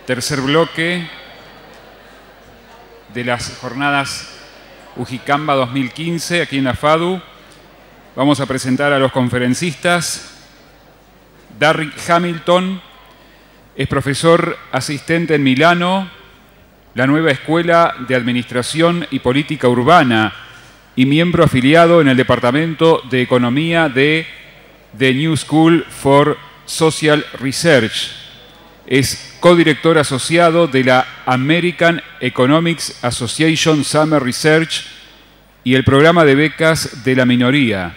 tercer bloque de las jornadas UGYCAMBA 2015 aquí en la FADU. Vamos a presentar a los conferencistas. Darrick Hamilton es profesor asistente en Milano, la Nueva Escuela de Administración y Política Urbana, y miembro afiliado en el Departamento de Economía de The New School for Social Research. Es codirector asociado de la American Economics Association Summer Research y el programa de becas de la minoría.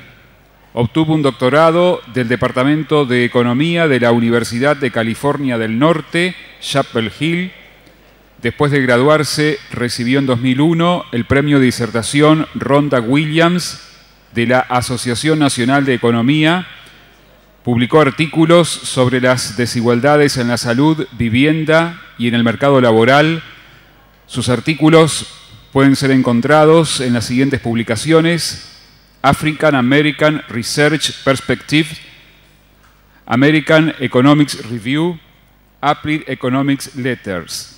Obtuvo un doctorado del Departamento de Economía de la Universidad de California del Norte, Chapel Hill. Después de graduarse, recibió en 2001 el premio de disertación Rhonda Williams de la Asociación Nacional de Economía. Publicó artículos sobre las desigualdades en la salud, vivienda y en el mercado laboral. Sus artículos pueden ser encontrados en las siguientes publicaciones: African American Research Perspective, American Economics Review, Applied Economics Letters.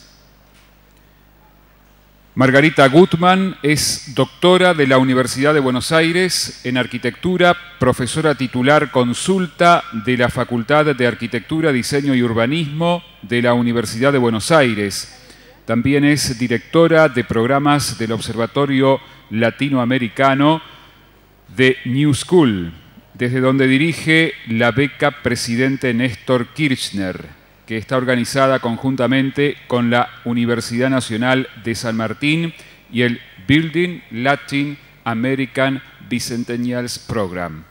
Margarita Gutman es doctora de la Universidad de Buenos Aires en Arquitectura, profesora titular consulta de la Facultad de Arquitectura, Diseño y Urbanismo de la Universidad de Buenos Aires. También es directora de programas del Observatorio Latinoamericano de New School, desde donde dirige la beca Presidente Néstor Kirchner, que está organizada conjuntamente con la Universidad Nacional de San Martín y el Building Latin American Bicentennials Program.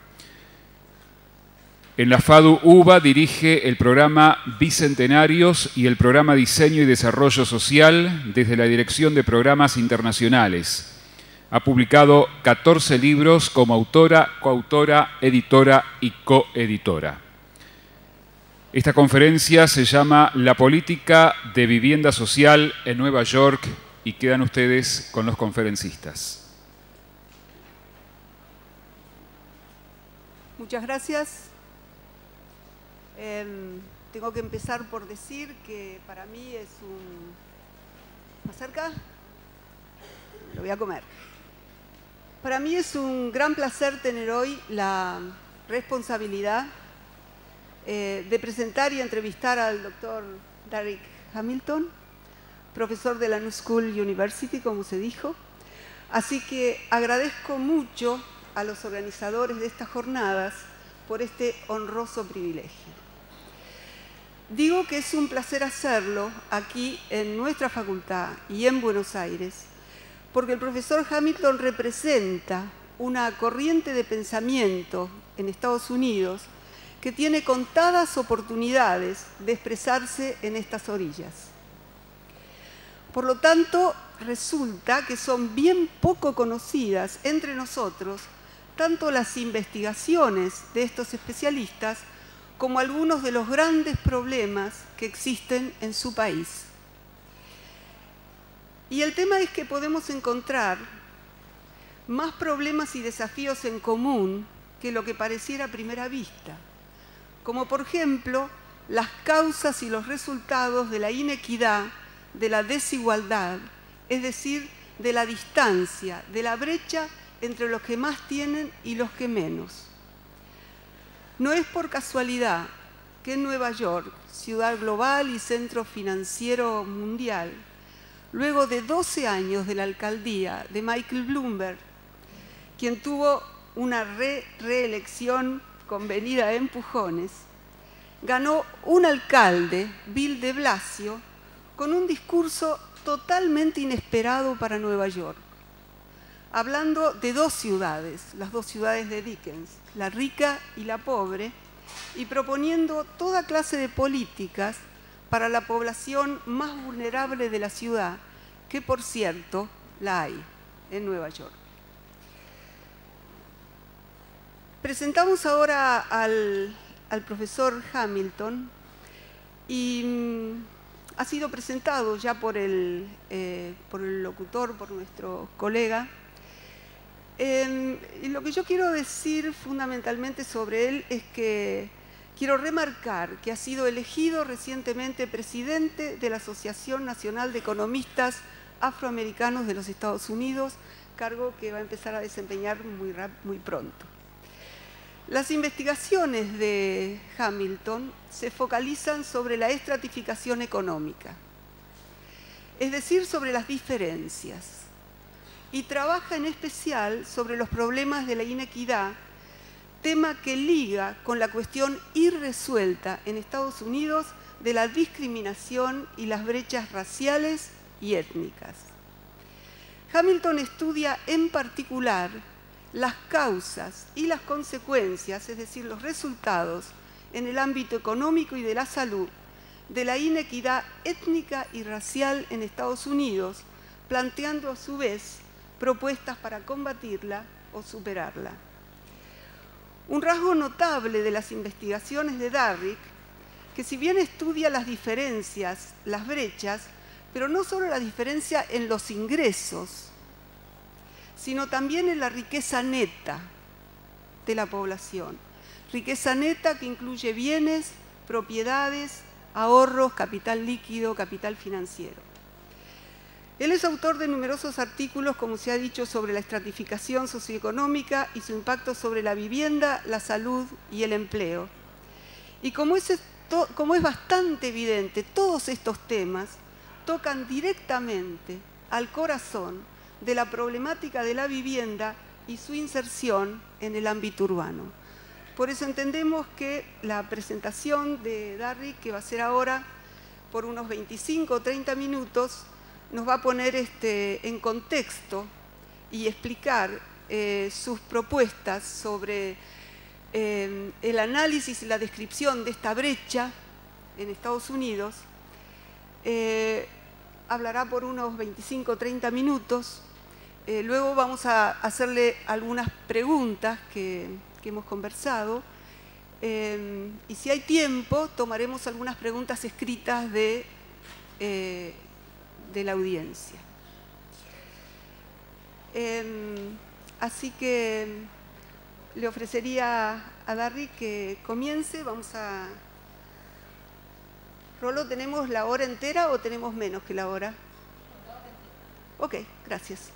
En la FADU UBA dirige el programa Bicentenarios y el programa Diseño y Desarrollo Social desde la Dirección de Programas Internacionales. Ha publicado 14 libros como autora, coautora, editora y coeditora. Esta conferencia se llama La política de vivienda social en Nueva York y quedan ustedes con los conferencistas. Muchas gracias. Tengo que empezar por decir que para mí es un... ¿Más cerca? Lo voy a comer. Para mí es un gran placer tener hoy la responsabilidad de presentar y entrevistar al doctor Darrick Hamilton, profesor de la New School University, como se dijo. Así que agradezco mucho a los organizadores de estas jornadas por este honroso privilegio. Digo que es un placer hacerlo aquí en nuestra facultad y en Buenos Aires, porque el profesor Hamilton representa una corriente de pensamiento en Estados Unidos que tiene contadas oportunidades de expresarse en estas orillas. Por lo tanto, resulta que son bien poco conocidas entre nosotros tanto las investigaciones de estos especialistas como algunos de los grandes problemas que existen en su país. Y el tema es que podemos encontrar más problemas y desafíos en común que lo que pareciera a primera vista, como por ejemplo las causas y los resultados de la inequidad, de la desigualdad, es decir, de la distancia, de la brecha entre los que más tienen y los que menos. No es por casualidad que en Nueva York, ciudad global y centro financiero mundial, luego de 12 años de la alcaldía de Michael Bloomberg, quien tuvo una reelección convenida a empujones, ganó un alcalde, Bill de Blasio, con un discurso totalmente inesperado para Nueva York, hablando de dos ciudades, las dos ciudades de Dickens, la rica y la pobre, y proponiendo toda clase de políticas para la población más vulnerable de la ciudad, que por cierto la hay en Nueva York. Presentamos ahora al profesor Hamilton y ha sido presentado ya por el locutor, por nuestro colega. Y lo que yo quiero decir fundamentalmente sobre él es que quiero remarcar que ha sido elegido recientemente presidente de la Asociación Nacional de Economistas Afroamericanos de los Estados Unidos, cargo que va a empezar a desempeñar muy pronto. Las investigaciones de Hamilton se focalizan sobre la estratificación económica, es decir, sobre las diferencias, y trabaja en especial sobre los problemas de la inequidad, tema que liga con la cuestión irresuelta en Estados Unidos de la discriminación y las brechas raciales y étnicas. Hamilton estudia en particular las causas y las consecuencias, es decir, los resultados en el ámbito económico y de la salud, de la inequidad étnica y racial en Estados Unidos, planteando a su vez propuestas para combatirla o superarla. Un rasgo notable de las investigaciones de Darrick, que si bien estudia las diferencias, las brechas, pero no solo la diferencia en los ingresos, sino también en la riqueza neta de la población. Riqueza neta que incluye bienes, propiedades, ahorros, capital líquido, capital financiero. Él es autor de numerosos artículos, como se ha dicho, sobre la estratificación socioeconómica y su impacto sobre la vivienda, la salud y el empleo. Y como es bastante evidente, todos estos temas tocan directamente al corazón de la problemática de la vivienda y su inserción en el ámbito urbano. Por eso entendemos que la presentación de Darrick, que va a ser ahora por unos 25 o 30 minutos, nos va a poner en contexto y explicar sus propuestas sobre el análisis y la descripción de esta brecha en Estados Unidos. Hablará por unos 25 o 30 minutos. Luego vamos a hacerle algunas preguntas que hemos conversado. Y si hay tiempo, tomaremos algunas preguntas escritas de la audiencia. Así que le ofrecería a Darrick que comience. Vamos a... Rolo, ¿tenemos la hora entera o tenemos menos que la hora? Ok, gracias.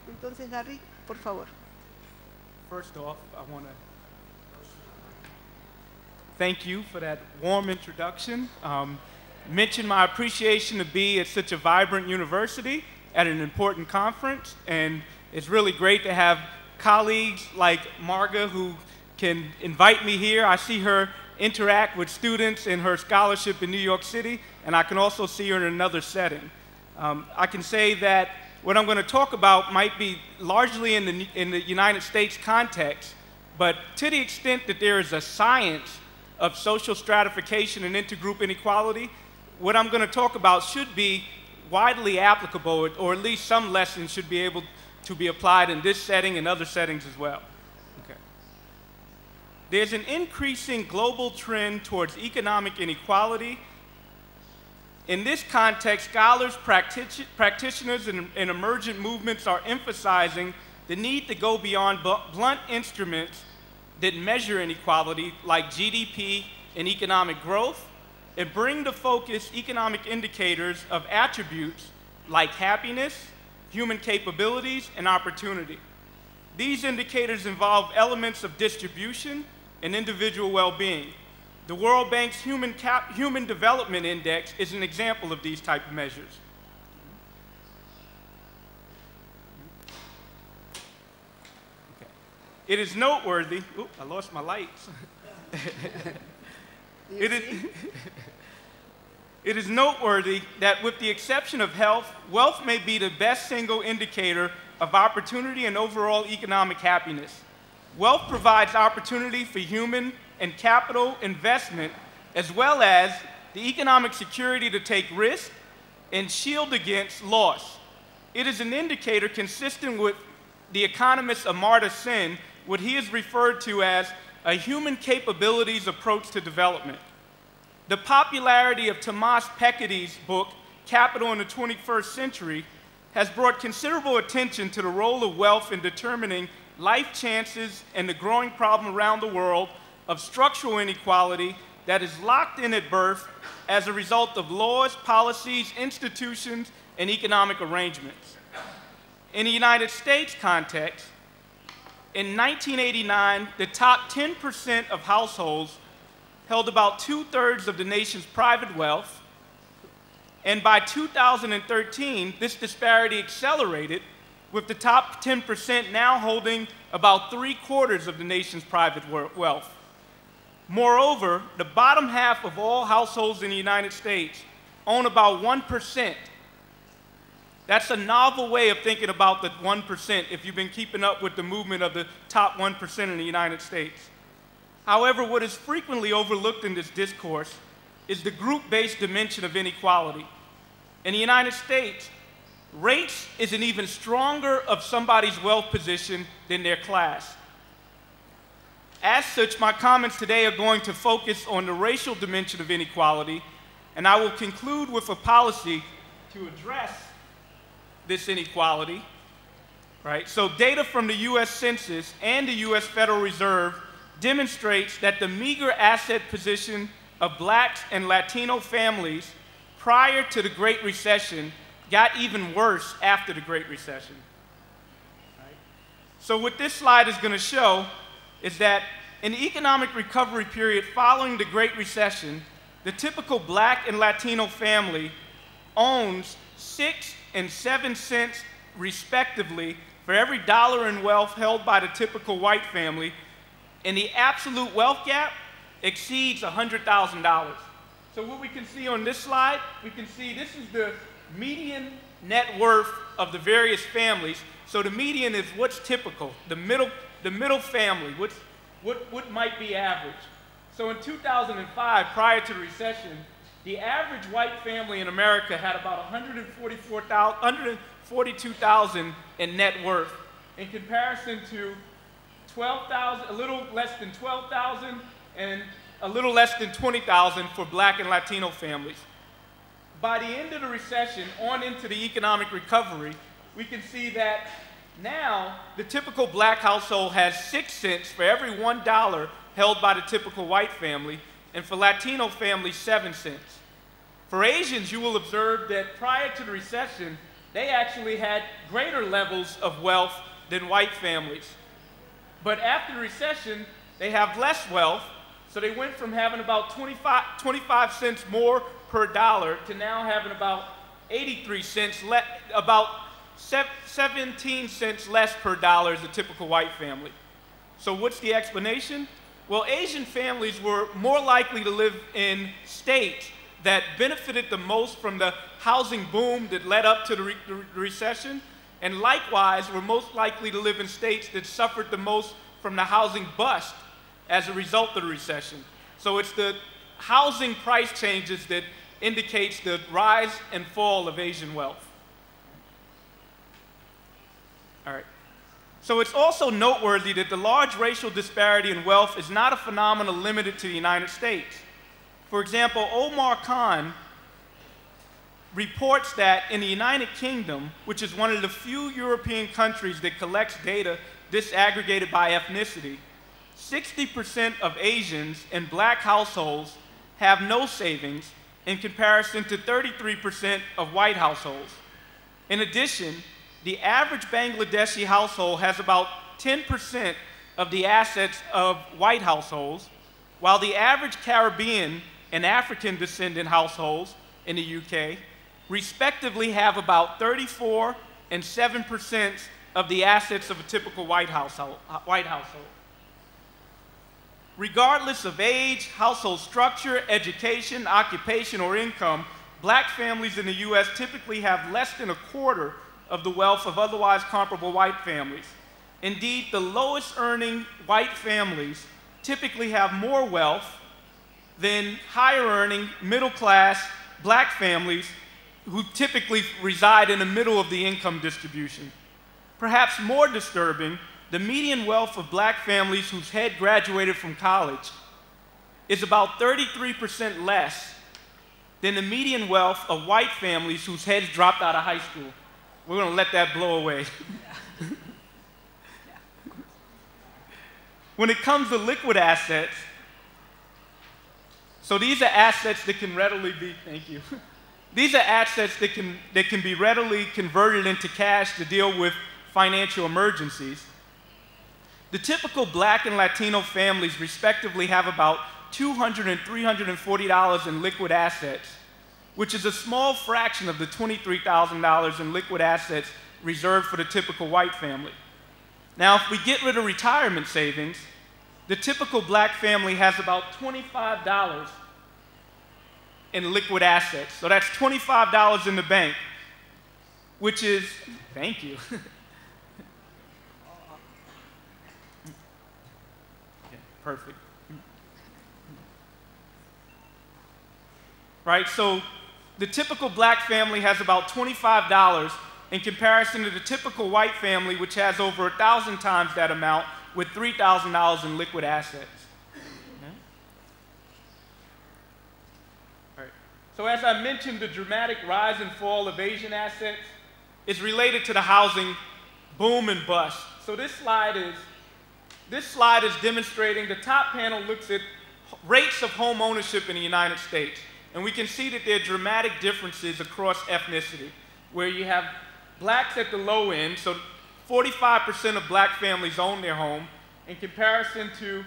Entonces, Darrick, por favor. First off, I want to thank you for that warm introduction. Mention my appreciation to be at such a vibrant university at an important conference, and it's really great to have colleagues like Marga who can invite me here. I see her interact with students in her scholarship in New York City, and I can also see her in another setting. I can say that what I'm going to talk about might be largely in the United States context, but to the extent that there is a science of social stratification and intergroup inequality, what I'm going to talk about should be widely applicable, or at least some lessons should be able to be applied in this setting and other settings as well. Okay. There's an increasing global trend towards economic inequality. In this context, scholars, practitioners, and emergent movements are emphasizing the need to go beyond blunt instruments that measure inequality, like GDP and economic growth, and bring to focus economic indicators of attributes like happiness, human capabilities, and opportunity. These indicators involve elements of distribution and individual well-being. The World Bank's Human Development Index is an example of these type of measures. Okay. It is noteworthy, oops, I lost my lights. It is noteworthy that with the exception of health, wealth may be the best single indicator of opportunity and overall economic happiness. Wealth provides opportunity for human and capital investment, as well as the economic security to take risk and shield against loss. It is an indicator consistent with the economist Amartya Sen, what he has referred to as a human capabilities approach to development. The popularity of Thomas Piketty's book, Capital in the 21st Century, has brought considerable attention to the role of wealth in determining life chances and the growing problem around the world of structural inequality that is locked in at birth as a result of laws, policies, institutions, and economic arrangements. In the United States context, in 1989, the top 10% of households held about 2/3 of the nation's private wealth, and by 2013, this disparity accelerated, with the top 10% now holding about 3/4 of the nation's private wealth. Moreover, the bottom half of all households in the United States own about 1%. That's a novel way of thinking about the 1% if you've been keeping up with the movement of the top 1% in the United States. However, what is frequently overlooked in this discourse is the group-based dimension of inequality. In the United States, race is an even stronger of somebody's wealth position than their class. As such, my comments today are going to focus on the racial dimension of inequality, and I will conclude with a policy to address this inequality, right? So data from the US Census and the US Federal Reserve demonstrates that the meager asset position of Blacks and Latino families prior to the Great Recession got even worse after the Great Recession. Right? So what this slide is going to show is that in the economic recovery period following the Great Recession, the typical Black and Latino family owns 6 and 7 cents respectively for every dollar in wealth held by the typical white family, and the absolute wealth gap exceeds $100,000. So what we can see on this slide, we can see this is the median net worth of the various families. So the median is what's typical, the middle family, what might be average. So in 2005, prior to the recession, the average white family in America had about $142,000 in net worth, in comparison to 12,000, a little less than 12,000, and a little less than 20,000 for Black and Latino families. By the end of the recession, on into the economic recovery, we can see that now the typical Black household has 6 cents for every $1 held by the typical white family, and for Latino families, 7 cents. For Asians, you will observe that prior to the recession, they actually had greater levels of wealth than white families. But after the recession, they have less wealth, so they went from having about 25 cents more per dollar to now having about 83 cents, about 17 cents less per dollar as a typical white family. So what's the explanation? Well, Asian families were more likely to live in states that benefited the most from the housing boom that led up to the recession, and likewise were most likely to live in states that suffered the most from the housing bust as a result of the recession. So it's the housing price changes that indicates the rise and fall of Asian wealth. All right. So it's also noteworthy that the large racial disparity in wealth is not a phenomenon limited to the United States. For example, Omar Khan reports that in the United Kingdom, which is one of the few European countries that collects data disaggregated by ethnicity, 60% of Asians in Black households have no savings in comparison to 33% of white households. In addition, the average Bangladeshi household has about 10% of the assets of white households, while the average Caribbean and African descendant households in the UK respectively have about 34 and 7% of the assets of a typical white household. Regardless of age, household structure, education, occupation, or income, Black families in the US typically have less than a quarter of the wealth of otherwise comparable white families. Indeed, the lowest earning white families typically have more wealth than higher earning middle class Black families who typically reside in the middle of the income distribution. Perhaps more disturbing, the median wealth of Black families whose head graduated from college is about 33% less than the median wealth of white families whose heads dropped out of high school. We're going to let that blow away. When it comes to liquid assets, So these are assets that can readily be, thank you. These are assets that can be readily converted into cash to deal with financial emergencies. The typical Black and Latino families respectively have about $200 and $340 in liquid assets, which is a small fraction of the $23,000 in liquid assets reserved for the typical white family. Now, if we get rid of retirement savings, the typical Black family has about $25 in liquid assets. So that's $25 in the bank, which is, thank you. Yeah, perfect. Right, so the typical Black family has about $25 in comparison to the typical white family, which has over 1,000 times that amount with $3,000 in liquid assets. Okay. All right. So as I mentioned, the dramatic rise and fall of Asian assets is related to the housing boom and bust. So this slide is demonstrating, the top panel looks at rates of home ownership in the United States. And we can see that there are dramatic differences across ethnicity, where you have Blacks at the low end, so 45% of Black families own their home, in comparison to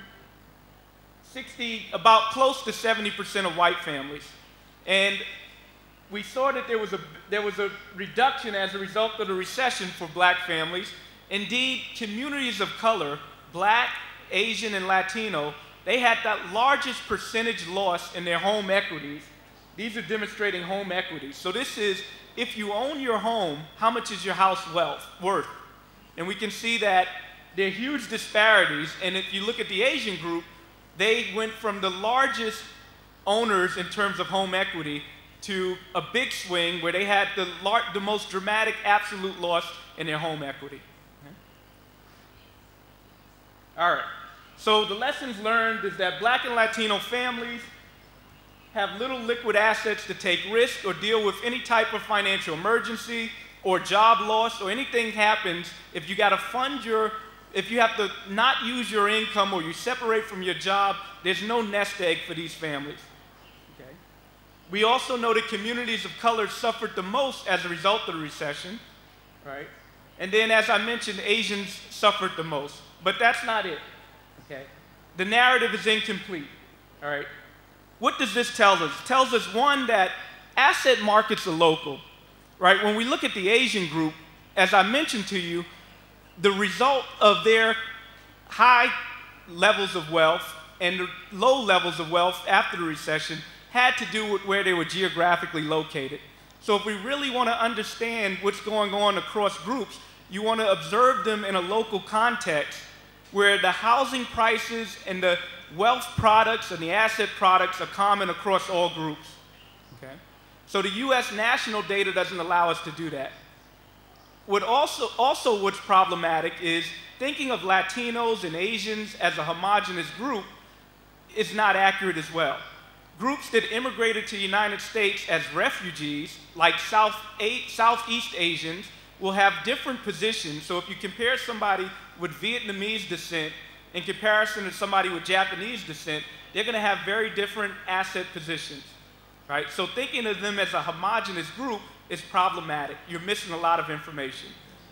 about close to 70% of white families. And we saw that there was a reduction as a result of the recession for Black families. Indeed, communities of color, Black, Asian, and Latino, they had the largest percentage loss in their home equities. These are demonstrating home equity. So this is, if you own your home, how much is your house worth? And we can see that there are huge disparities. And if you look at the Asian group, they went from the largest owners in terms of home equity to a big swing where they had the most dramatic absolute loss in their home equity. Okay. All right. So the lessons learned is that Black and Latino families have little liquid assets to take risk or deal with any type of financial emergency or job loss or anything happens. If you got to if you have to not use your income or you separate from your job, there's no nest egg for these families. Okay. We also know that communities of color suffered the most as a result of the recession, right? And then, as I mentioned, Asians suffered the most. But that's not it. Okay. The narrative is incomplete. All right. What does this tell us? It tells us, one, that asset markets are local, right? When we look at the Asian group, as I mentioned to you, the result of their high levels of wealth and the low levels of wealth after the recession had to do with where they were geographically located. So if we really want to understand what's going on across groups, you want to observe them in a local context where the housing prices and the wealth products and the asset products are common across all groups. Okay? So the US national data doesn't allow us to do that. What's problematic is thinking of Latinos and Asians as a homogeneous group is not accurate as well. Groups that immigrated to the United States as refugees, like Southeast Asians, will have different positions. So if you compare somebody with Vietnamese descent in comparison to somebody with Japanese descent, they're going to have very different asset positions, right? So thinking of them as a homogeneous group is problematic. You're missing a lot of information.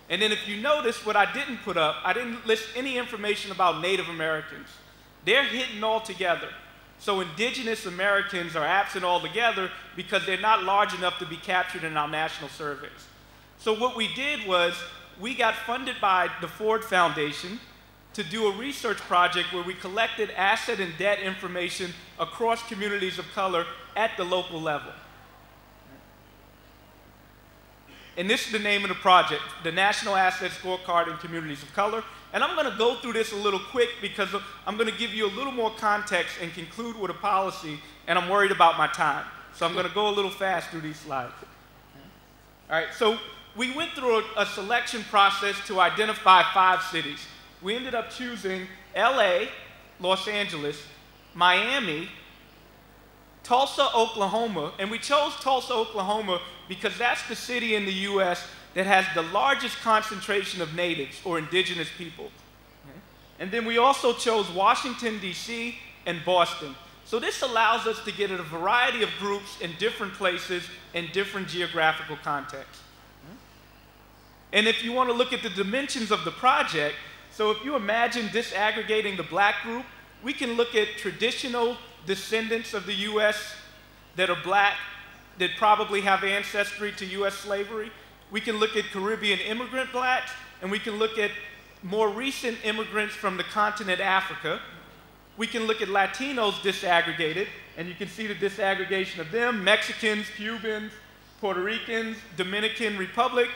And then if you notice what I didn't put up, I didn't list any information about Native Americans. They're hidden altogether. So indigenous Americans are absent altogether because they're not large enough to be captured in our national surveys. So what we did was we got funded by the Ford Foundation to do a research project where we collected asset and debt information across communities of color at the local level. And this is the name of the project, the National Asset Scorecard in Communities of Color. And I'm going to go through this a little quick because I'm going to give you a little more context and conclude with a policy, and I'm worried about my time. So I'm going to go a little fast through these slides. All right, so we went through a selection process to identify 5 cities. We ended up choosing LA, Los Angeles, Miami, Tulsa, Oklahoma, and we chose Tulsa, Oklahoma because that's the city in the US that has the largest concentration of natives or indigenous people. Okay? And then we also chose Washington, D.C. and Boston. So this allows us to get at a variety of groups in different places in different geographical contexts. And if you want to look at the dimensions of the project, so if you imagine disaggregating the black group, we can look at traditional descendants of the US that are black, that probably have ancestry to US slavery. We can look at Caribbean immigrant blacks, and we can look at more recent immigrants from the continent Africa. We can look at Latinos disaggregated, and you can see the disaggregation of them, Mexicans, Cubans, Puerto Ricans, Dominican Republic.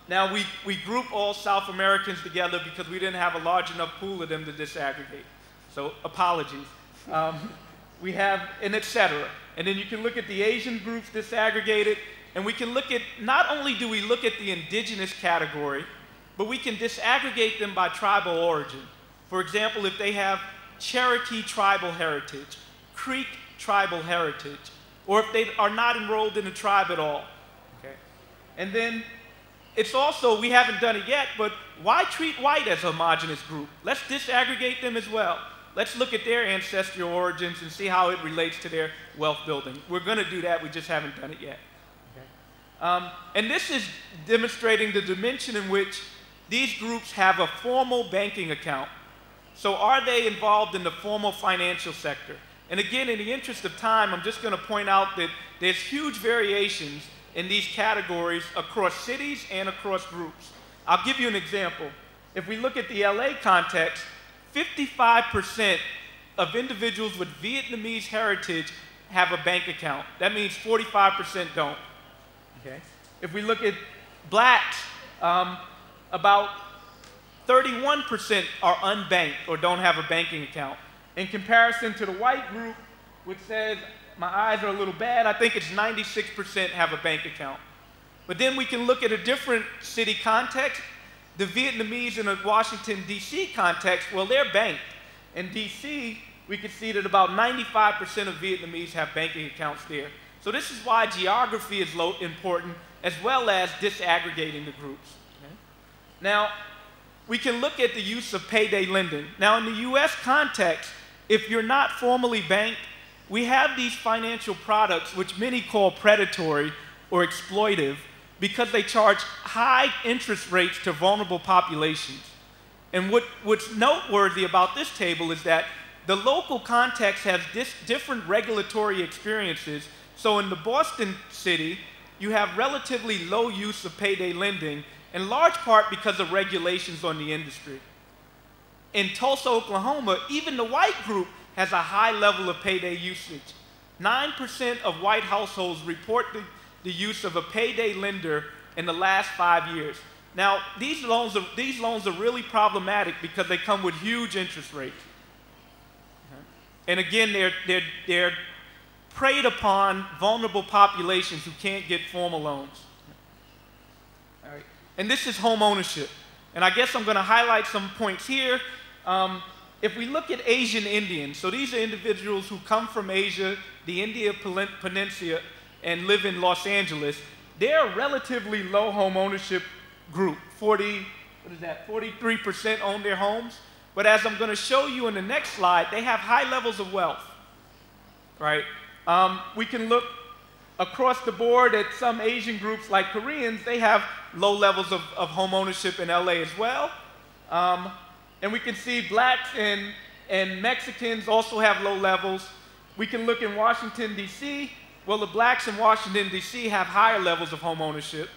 Now we group all South Americans together because we didn't have a large enough pool of them to disaggregate. So apologies. We have, and et cetera. And then you can look at the Asian groups disaggregated, and we can look at, not only do we look at the indigenous category, but we can disaggregate them by tribal origin. For example, if they have Cherokee tribal heritage, Creek tribal heritage, or if they are not enrolled in a tribe at all. Okay? And then it's also, we haven't done it yet, but why treat white as a homogeneous group? Let's disaggregate them as well. Let's look at their ancestral origins and see how it relates to their wealth building. We're going to do that, we just haven't done it yet. Okay. And this is demonstrating the dimension in which these groups have a formal banking account. So are they involved in the formal financial sector? And again, in the interest of time, I'm just going to point out that there's huge variations in these categories across cities and across groups. I'll give you an example. If we look at the LA context, 55% of individuals with Vietnamese heritage have a bank account. That means 45% don't. Okay? If we look at blacks, about 31% are unbanked or don't have a banking account. In comparison to the white group, which says, my eyes are a little bad, I think it's 96% have a bank account. But then we can look at a different city context. The Vietnamese in a Washington, D.C. context, well, they're banked. In D.C., we can see that about 95% of Vietnamese have banking accounts there. So this is why geography is important, as well as disaggregating the groups. Okay? Now, we can look at the use of payday lending. Now, in the U.S. context, if you're not formally banked, we have these financial products, which many call predatory or exploitive, because they charge high interest rates to vulnerable populations. And what's noteworthy about this table is that the local context has different regulatory experiences. So in the Boston city, you have relatively low use of payday lending, in large part because of regulations on the industry. In Tulsa, Oklahoma, even the white group has a high level of payday usage. 9% of white households report the use of a payday lender in the last 5 years. Now, these loans are really problematic because they come with huge interest rates. And again, they're preyed upon vulnerable populations who can't get formal loans. All right. And this is home ownership. And I guess I'm going to highlight some points here. If we look at Asian Indians, so these are individuals who come from Asia, the Indian Peninsula, and live in Los Angeles, they're a relatively low home ownership group. 43% own their homes. But as I'm going to show you in the next slide, they have high levels of wealth, right? We can look across the board at some Asian groups like Koreans. They have low levels of home ownership in LA as well. And we can see blacks and Mexicans also have low levels. We can look in Washington, D.C. Well, the blacks in Washington, D.C. have higher levels of home ownership,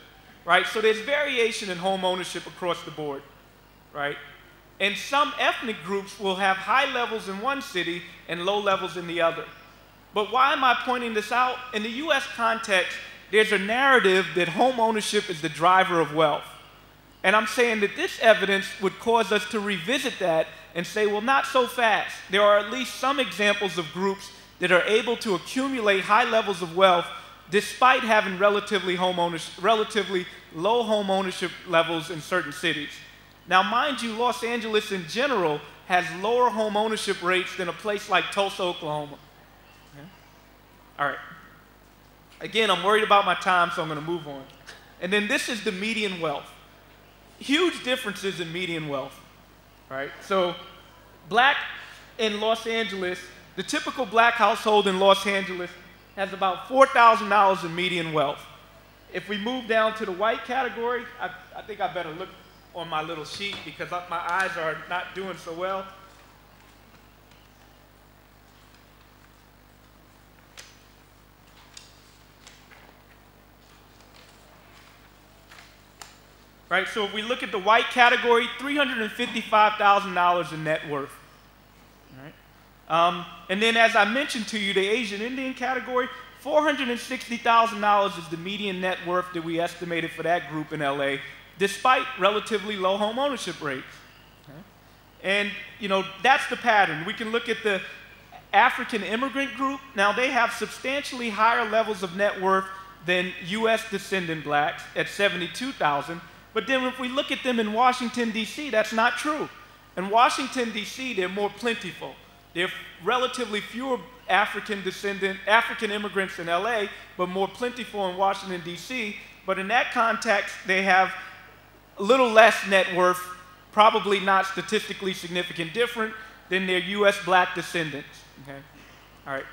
right? So there's variation in home ownership across the board, right? And some ethnic groups will have high levels in one city and low levels in the other. But why am I pointing this out? In the U.S. context, there's a narrative that home ownership is the driver of wealth. And I'm saying that this evidence would cause us to revisit that and say, well, not so fast. There are at least some examples of groups that are able to accumulate high levels of wealth despite having relatively low home ownership levels in certain cities. Now, mind you, Los Angeles in general has lower home ownership rates than a place like Tulsa, Oklahoma. Okay? All right. Again, I'm worried about my time, so I'm going to move on. And then this is the median wealth. Huge differences in median wealth, right? So black in Los Angeles The typical black household in Los Angeles has about $4,000 in median wealth. If we move down to the white category, I think I better look on my little sheet because my eyes are not doing so well. Right, so if we look at the white category, $355,000 in net worth. All right. And then as I mentioned to you, the Asian Indian category, $460,000 is the median net worth that we estimated for that group in LA, despite relatively low home ownership rates. Okay. And that's the pattern. We can look at the African immigrant group. Now they have substantially higher levels of net worth than US descendant blacks at $72,000. But then if we look at them in Washington, D.C., that's not true. In Washington, D.C., they're more plentiful. There are relatively fewer African immigrants in LA, but more plentiful in Washington, D.C. But in that context, they have a little less net worth, probably not statistically significant different than their US black descendants. Okay? All right.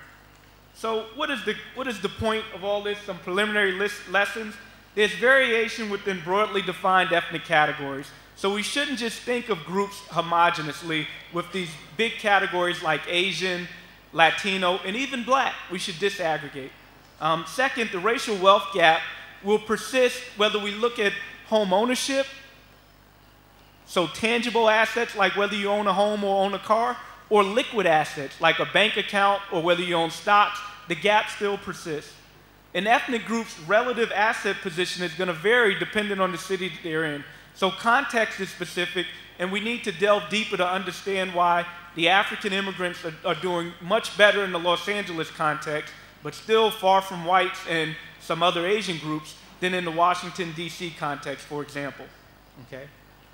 So what is the point of all this? Some preliminary lessons. There's variation within broadly defined ethnic categories. So we shouldn't just think of groups homogenously with these big categories like Asian, Latino, and even black. We should disaggregate. Second, the racial wealth gap will persist whether we look at home ownership, so tangible assets like whether you own a home or own a car, or liquid assets like a bank account or whether you own stocks. The gap still persists. An ethnic group's relative asset position is going to vary depending on the city that they're in. So context is specific, and we need to delve deeper to understand why the African immigrants are doing much better in the Los Angeles context, but still far from whites and some other Asian groups than in the Washington, D.C. context, for example. Okay?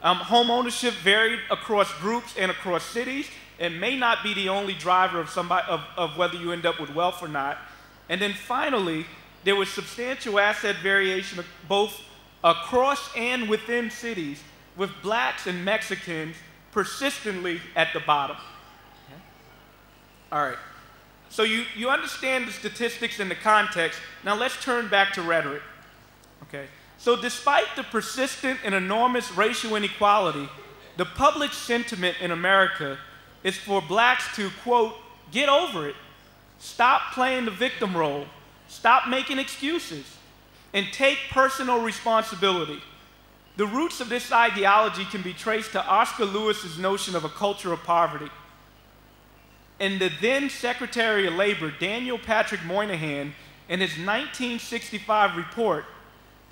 Home ownership varied across groups and across cities, and may not be the only driver of whether you end up with wealth or not. And then finally, there was substantial asset variation both across and within cities, with blacks and Mexicans persistently at the bottom. Okay. All right. So you understand the statistics and the context. Now let's turn back to rhetoric. Okay. So despite the persistent and enormous racial inequality, the public sentiment in America is for blacks to, quote, get over it, stop playing the victim role, stop making excuses, and take personal responsibility. The roots of this ideology can be traced to Oscar Lewis's notion of a culture of poverty. And the then Secretary of Labor, Daniel Patrick Moynihan, in his 1965 report,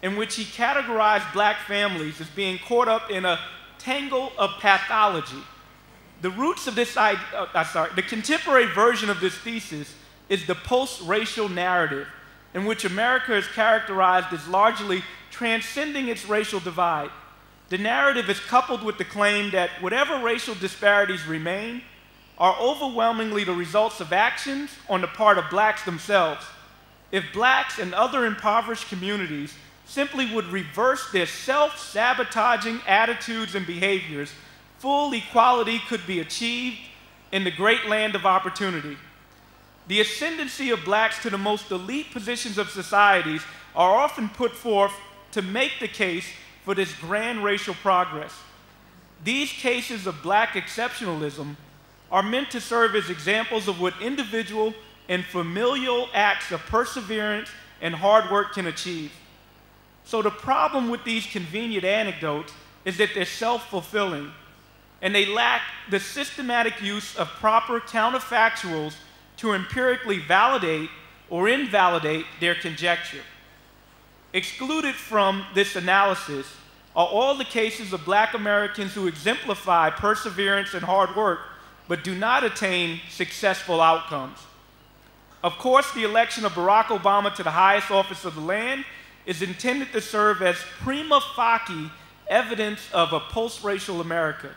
in which he categorized black families as being caught up in a tangle of pathology. The roots of this the contemporary version of this thesis is the post-racial narrative, in which America is characterized as largely transcending its racial divide. The narrative is coupled with the claim that whatever racial disparities remain are overwhelmingly the results of actions on the part of blacks themselves. If blacks and other impoverished communities simply would reverse their self-sabotaging attitudes and behaviors, full equality could be achieved in the great land of opportunity. The ascendancy of blacks to the most elite positions of societies are often put forth to make the case for this grand racial progress. These cases of black exceptionalism are meant to serve as examples of what individual and familial acts of perseverance and hard work can achieve. So the problem with these convenient anecdotes is that they're self-fulfilling, and they lack the systematic use of proper counterfactuals to empirically validate or invalidate their conjecture. Excluded from this analysis are all the cases of black Americans who exemplify perseverance and hard work, but do not attain successful outcomes. Of course, the election of Barack Obama to the highest office of the land is intended to serve as prima facie evidence of a post-racial America.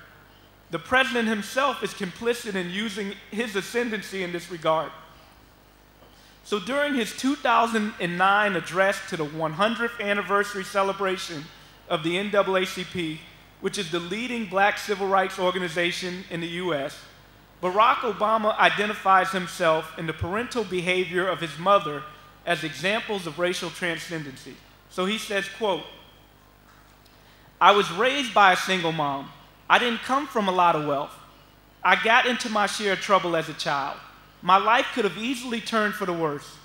The president himself is complicit in using his ascendancy in this regard. So during his 2009 address to the 100th anniversary celebration of the NAACP, which is the leading black civil rights organization in the US, Barack Obama identifies himself and the parental behavior of his mother as examples of racial transcendency. So he says, quote, "I was raised by a single mom. I didn't come from a lot of wealth. I got into my share of trouble as a child. My life could have easily turned for the worse.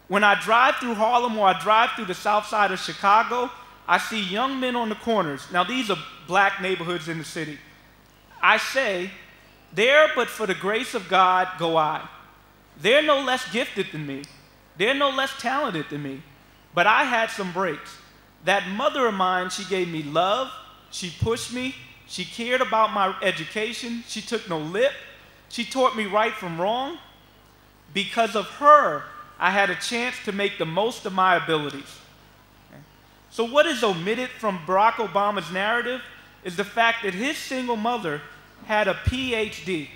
When I drive through Harlem or I drive through the south side of Chicago, I see young men on the corners. Now, these are black neighborhoods in the city. I say, there but for the grace of God go I. They're no less gifted than me. They're no less talented than me. But I had some breaks. That mother of mine, she gave me love. She pushed me. She cared about my education. She took no lip. She taught me right from wrong. Because of her, I had a chance to make the most of my abilities." Okay. So what is omitted from Barack Obama's narrative is the fact that his single mother had a PhD,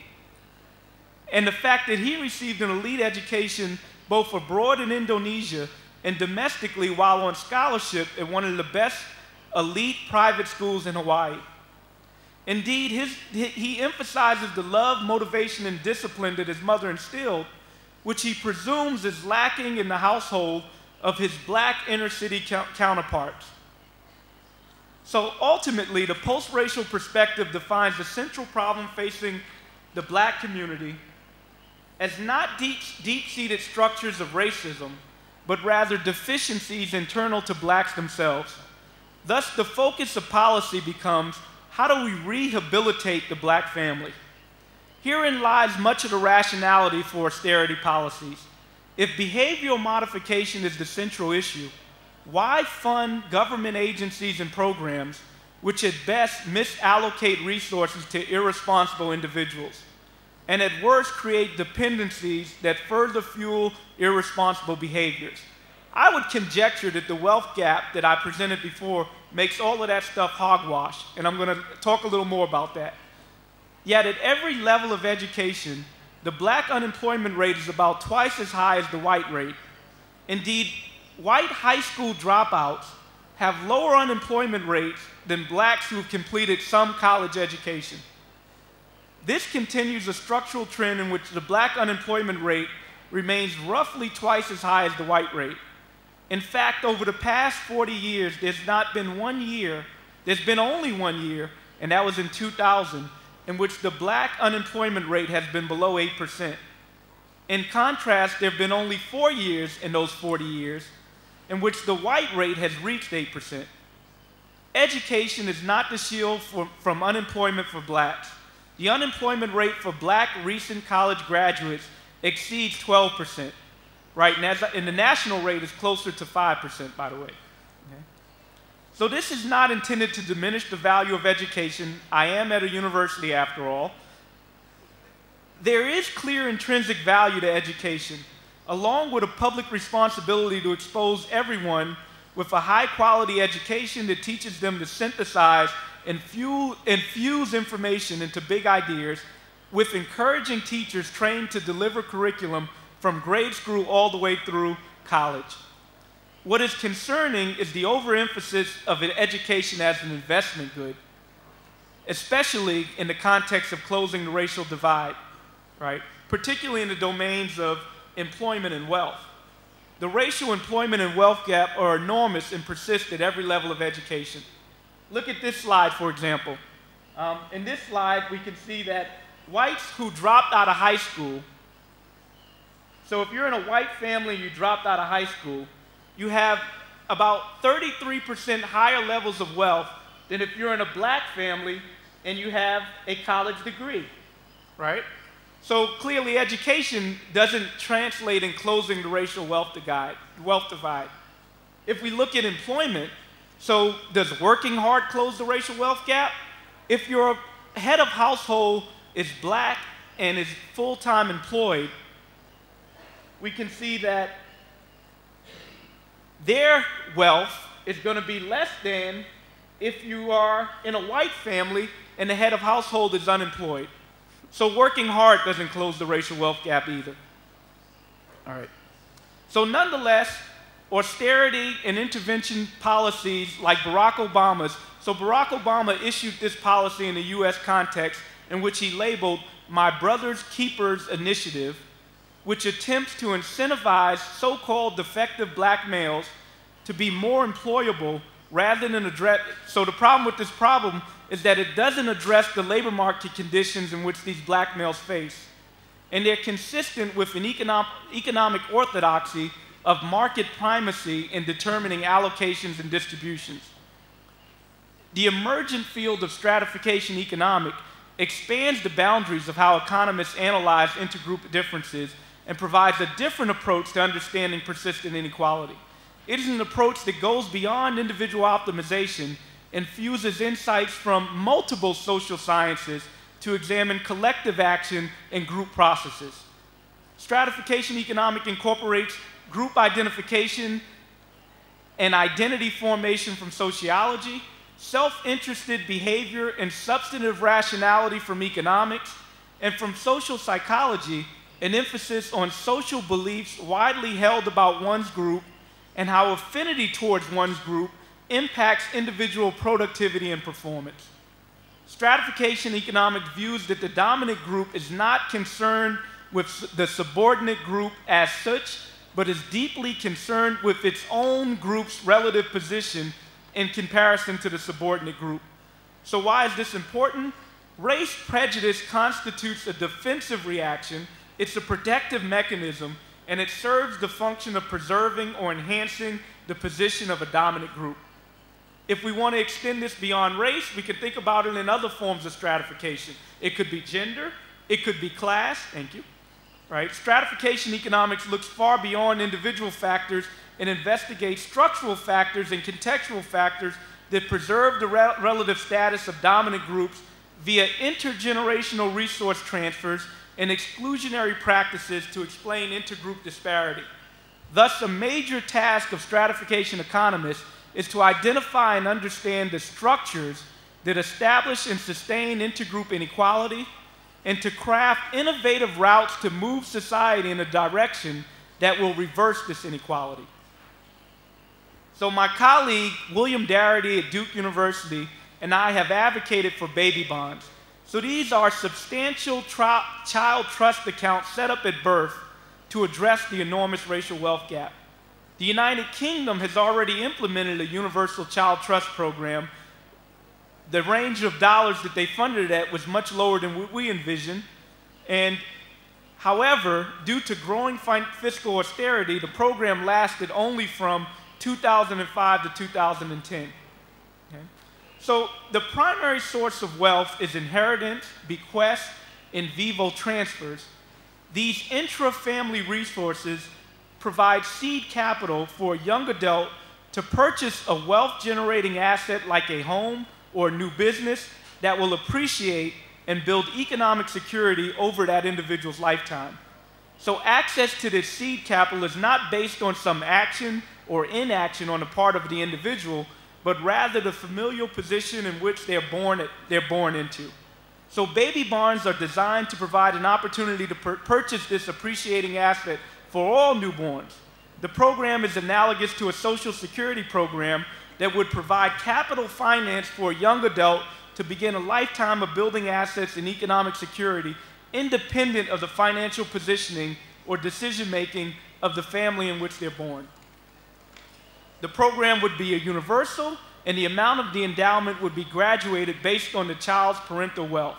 and the fact that he received an elite education both abroad in Indonesia and domestically while on scholarship at one of the best elite private schools in Hawaii. Indeed, he emphasizes the love, motivation, and discipline that his mother instilled, which he presumes is lacking in the household of his black inner-city counterparts. So ultimately, the post-racial perspective defines the central problem facing the black community as not deep-seated structures of racism, but rather deficiencies internal to blacks themselves. Thus, the focus of policy becomes, how do we rehabilitate the black family? Herein lies much of the rationality for austerity policies. If behavioral modification is the central issue, why fund government agencies and programs which at best misallocate resources to irresponsible individuals, and at worst create dependencies that further fuel irresponsible behaviors? I would conjecture that the wealth gap that I presented before makes all of that stuff hogwash, and I'm going to talk a little more about that. Yet at every level of education, the black unemployment rate is about twice as high as the white rate. Indeed, white high school dropouts have lower unemployment rates than blacks who have completed some college education. This continues a structural trend in which the black unemployment rate remains roughly twice as high as the white rate. In fact, over the past 40 years, there's been only 1 year, and that was in 2000, in which the black unemployment rate has been below 8%. In contrast, there have been only 4 years in those 40 years in which the white rate has reached 8%. Education is not the shield from unemployment for blacks. The unemployment rate for black recent college graduates exceeds 12%, right? And the national rate is closer to 5%, by the way. Okay? So this is not intended to diminish the value of education. I am at a university after all. There is clear intrinsic value to education, along with a public responsibility to expose everyone with a high-quality education that teaches them to synthesize and infuse information into big ideas, with encouraging teachers trained to deliver curriculum from grade school all the way through college. What is concerning is the overemphasis of education as an investment good, especially in the context of closing the racial divide, right? Particularly in the domains of employment and wealth. The racial employment and wealth gap are enormous and persist at every level of education. Look at this slide, for example. In this slide, we can see that whites who dropped out of high school, so if you're in a white family and you dropped out of high school, you have about 33% higher levels of wealth than if you're in a black family and you have a college degree, right? So clearly education doesn't translate in closing the racial wealth divide. If we look at employment, so does working hard close the racial wealth gap? If your head of household is black and is full-time employed, we can see that their wealth is going to be less than if you are in a white family and the head of household is unemployed. So working hard doesn't close the racial wealth gap either. All right. So nonetheless, austerity and intervention policies like Barack Obama's, so Barack Obama issued this policy in the US context in which he labeled My Brother's Keepers initiative, which attempts to incentivize so-called defective black males to be more employable rather than address. So the problem with this problem is that it doesn't address the labor market conditions in which these black males face. And they're consistent with an economic orthodoxy of market primacy in determining allocations and distributions. The emergent field of stratification economics expands the boundaries of how economists analyze intergroup differences and provides a different approach to understanding persistent inequality. It is an approach that goes beyond individual optimization and fuses insights from multiple social sciences to examine collective action and group processes. Stratification economics incorporates group identification and identity formation from sociology, self-interested behavior and substantive rationality from economics, and from social psychology, an emphasis on social beliefs widely held about one's group and how affinity towards one's group impacts individual productivity and performance. Stratification economics views that the dominant group is not concerned with the subordinate group as such, but is deeply concerned with its own group's relative position in comparison to the subordinate group. So why is this important? Race prejudice constitutes a defensive reaction. It's a protective mechanism, and it serves the function of preserving or enhancing the position of a dominant group. If we want to extend this beyond race, we can think about it in other forms of stratification. It could be gender, it could be class, thank you, right? Stratification economics looks far beyond individual factors and investigates structural factors and contextual factors that preserve the relative status of dominant groups via intergenerational resource transfers and exclusionary practices to explain intergroup disparity. Thus, a major task of stratification economists is to identify and understand the structures that establish and sustain intergroup inequality, and to craft innovative routes to move society in a direction that will reverse this inequality. So my colleague, William Darrick at Duke University, and I have advocated for baby bonds. So these are substantial child trust accounts set up at birth to address the enormous racial wealth gap. The United Kingdom has already implemented a universal child trust program. The range of dollars that they funded it at was much lower than what we envisioned. And however, due to growing fiscal austerity, the program lasted only from 2005 to 2010. Okay? So the primary source of wealth is inheritance, bequest, in vivo transfers. These intra-family resources provide seed capital for a young adult to purchase a wealth-generating asset like a home or a new business that will appreciate and build economic security over that individual's lifetime. So access to this seed capital is not based on some action or inaction on the part of the individual, but rather the familial position in which they're born into. So baby bonds are designed to provide an opportunity to purchase this appreciating asset for all newborns. The program is analogous to a Social Security program that would provide capital finance for a young adult to begin a lifetime of building assets and economic security independent of the financial positioning or decision-making of the family in which they're born. The program would be a universal, and the amount of the endowment would be graduated based on the child's parental wealth.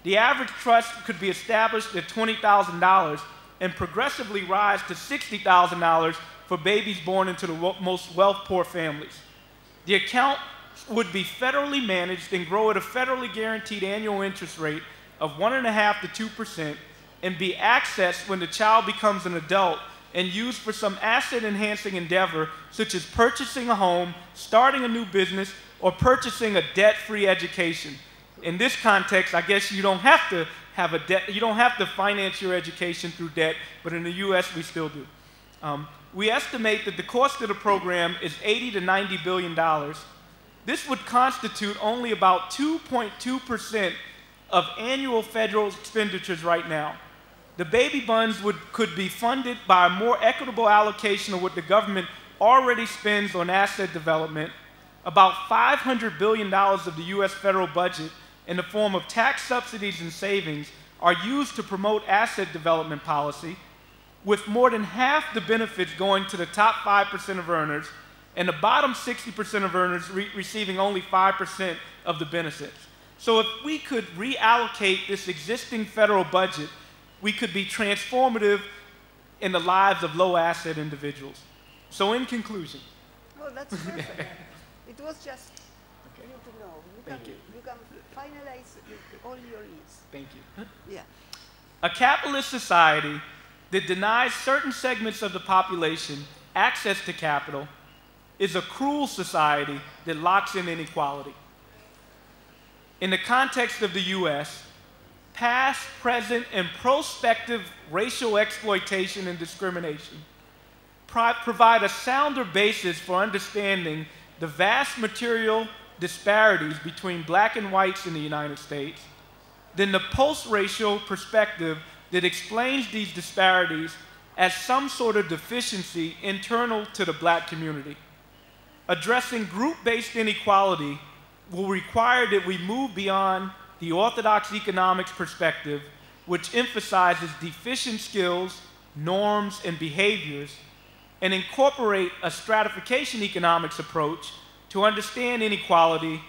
The average trust could be established at $20,000 and progressively rise to $60,000 for babies born into the most wealth-poor families. The account would be federally managed and grow at a federally guaranteed annual interest rate of 1.5% to 2% and be accessed when the child becomes an adult and used for some asset-enhancing endeavor, such as purchasing a home, starting a new business, or purchasing a debt-free education. In this context, I guess you don't have to have a debt, you don't have to finance your education through debt, but in the US we still do. We estimate that the cost of the program is $80 to $90 billion. This would constitute only about 2.2% of annual federal expenditures right now. The baby bonds could be funded by a more equitable allocation of what the government already spends on asset development, about $500 billion of the US federal budget in the form of tax subsidies and savings are used to promote asset development policy, with more than half the benefits going to the top 5% of earners and the bottom 60% of earners receiving only 5% of the benefits. So if we could reallocate this existing federal budget, we could be transformative in the lives of low asset individuals. So in conclusion. Oh, that's perfect. It was just for you to know. You can finalize all your needs. Thank you. Yeah. A capitalist society that denies certain segments of the population access to capital is a cruel society that locks in inequality. In the context of the US, past, present, and prospective racial exploitation and discrimination provide a sounder basis for understanding the vast material disparities between black and whites in the United States than the post-racial perspective that explains these disparities as some sort of deficiency internal to the black community. Addressing group-based inequality will require that we move beyond the orthodox economics perspective, which emphasizes deficient skills, norms, and behaviors, and incorporate a stratification economics approach to understand inequality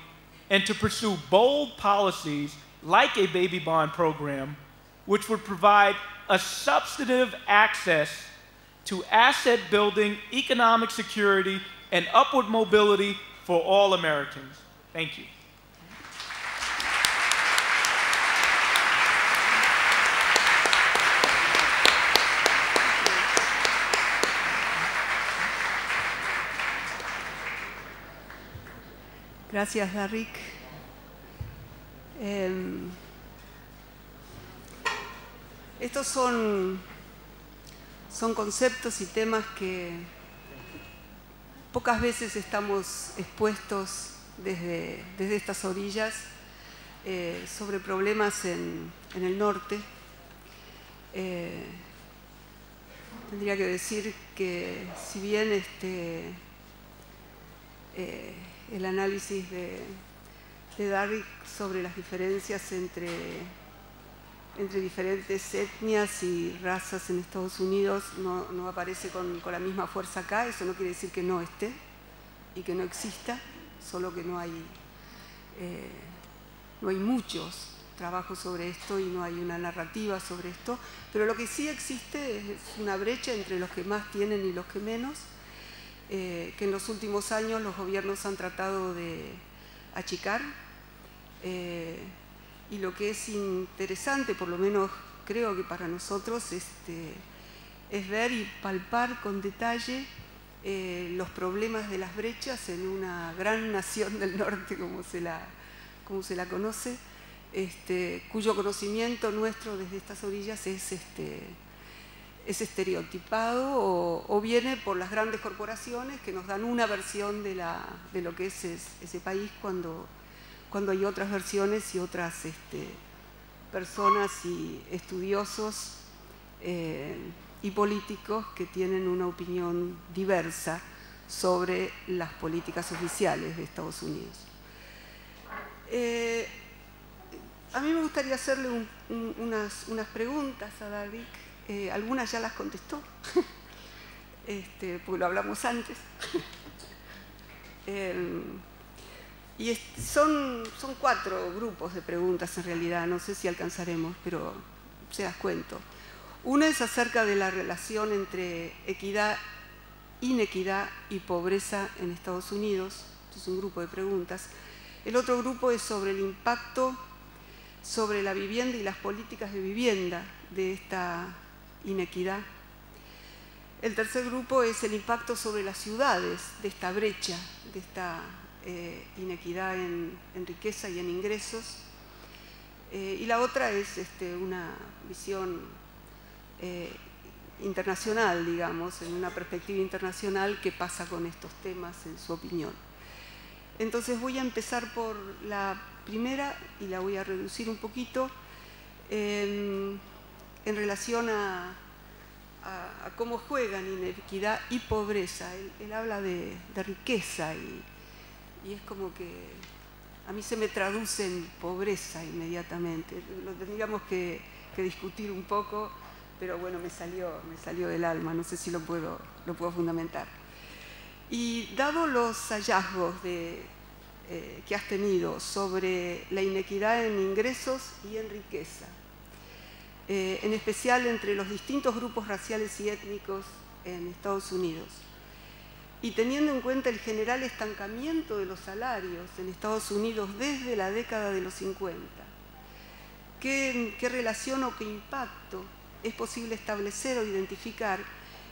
and to pursue bold policies like a baby bond program, which would provide a substantive access to asset building, economic security, and upward mobility for all Americans. Thank you. Gracias, Darrick. Estos son conceptos y temas que pocas veces estamos expuestos desde estas orillas sobre problemas en el norte. Tendría que decir que si bien el análisis de Darrick sobre las diferencias entre diferentes etnias y razas en Estados Unidos no aparece con la misma fuerza acá. Eso no quiere decir que no esté y que no exista, solo que no hay muchos trabajos sobre esto y no hay una narrativa sobre esto. Pero lo que sí existe es una brecha entre los que más tienen y los que menos, que en los últimos años los gobiernos han tratado de achicar. Y lo que es interesante, por lo menos creo que para nosotros, es ver y palpar con detalle los problemas de las brechas en una gran nación del norte como se la conoce, cuyo conocimiento nuestro desde estas orillas es estereotipado o viene por las grandes corporaciones que nos dan una versión de lo que es ese país cuando hay otras versiones y otras personas y estudiosos y políticos que tienen una opinión diversa sobre las políticas oficiales de Estados Unidos. A mí me gustaría hacerle unas preguntas a Darrick. Algunas ya las contestó, porque lo hablamos antes. Y son 4 grupos de preguntas en realidad, no sé si alcanzaremos, pero se las cuento. Una es acerca de la relación entre equidad, inequidad y pobreza en Estados Unidos. Esto es un grupo de preguntas. El otro grupo es sobre el impacto sobre la vivienda y las políticas de vivienda de esta inequidad. El tercer grupo es el impacto sobre las ciudades de esta brecha, de esta inequidad en riqueza y en ingresos. Y la otra es una visión internacional, digamos, en una perspectiva internacional, qué pasa con estos temas en su opinión. Entonces voy a empezar por la primera y la voy a reducir un poquito en relación a cómo juegan inequidad y pobreza. Él habla de riqueza y es como que a mí se me traduce en pobreza inmediatamente. Lo tendríamos que que discutir un poco, pero bueno, me salió del alma, no sé si lo puedo fundamentar. Y dado los hallazgos que has tenido sobre la inequidad en ingresos y en riqueza, en especial entre los distintos grupos raciales y étnicos en Estados Unidos, y teniendo en cuenta el general estancamiento de los salarios en Estados Unidos desde la década de los 50, ¿qué relación o qué impacto es posible establecer o identificar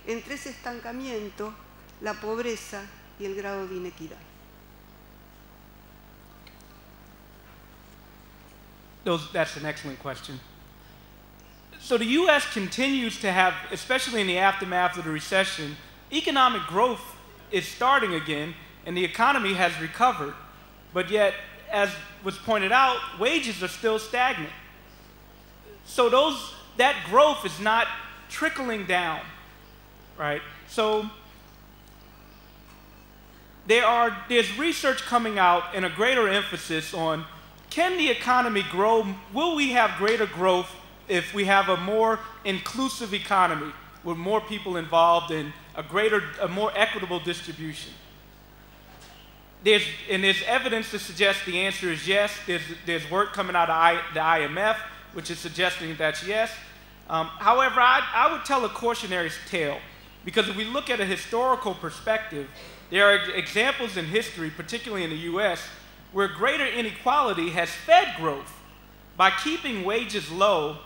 entre ese estancamiento, la pobreza y el grado de inequidad? That's an excellent question. So the U.S. continues to have, especially in the aftermath of the recession, economic growth is starting again, and the economy has recovered. But yet, as was pointed out, wages are still stagnant. So that growth is not trickling down, right? So there's research coming out and a greater emphasis on, can the economy grow? Will we have greater growth if we have a more inclusive economy with more people involved in a more equitable distribution? There's evidence to suggest the answer is yes. There's work coming out of the IMF, which is suggesting that's yes. However, I would tell a cautionary tale, because if we look at a historical perspective, there are examples in history, particularly in the US, where greater inequality has fed growth. By keeping wages low,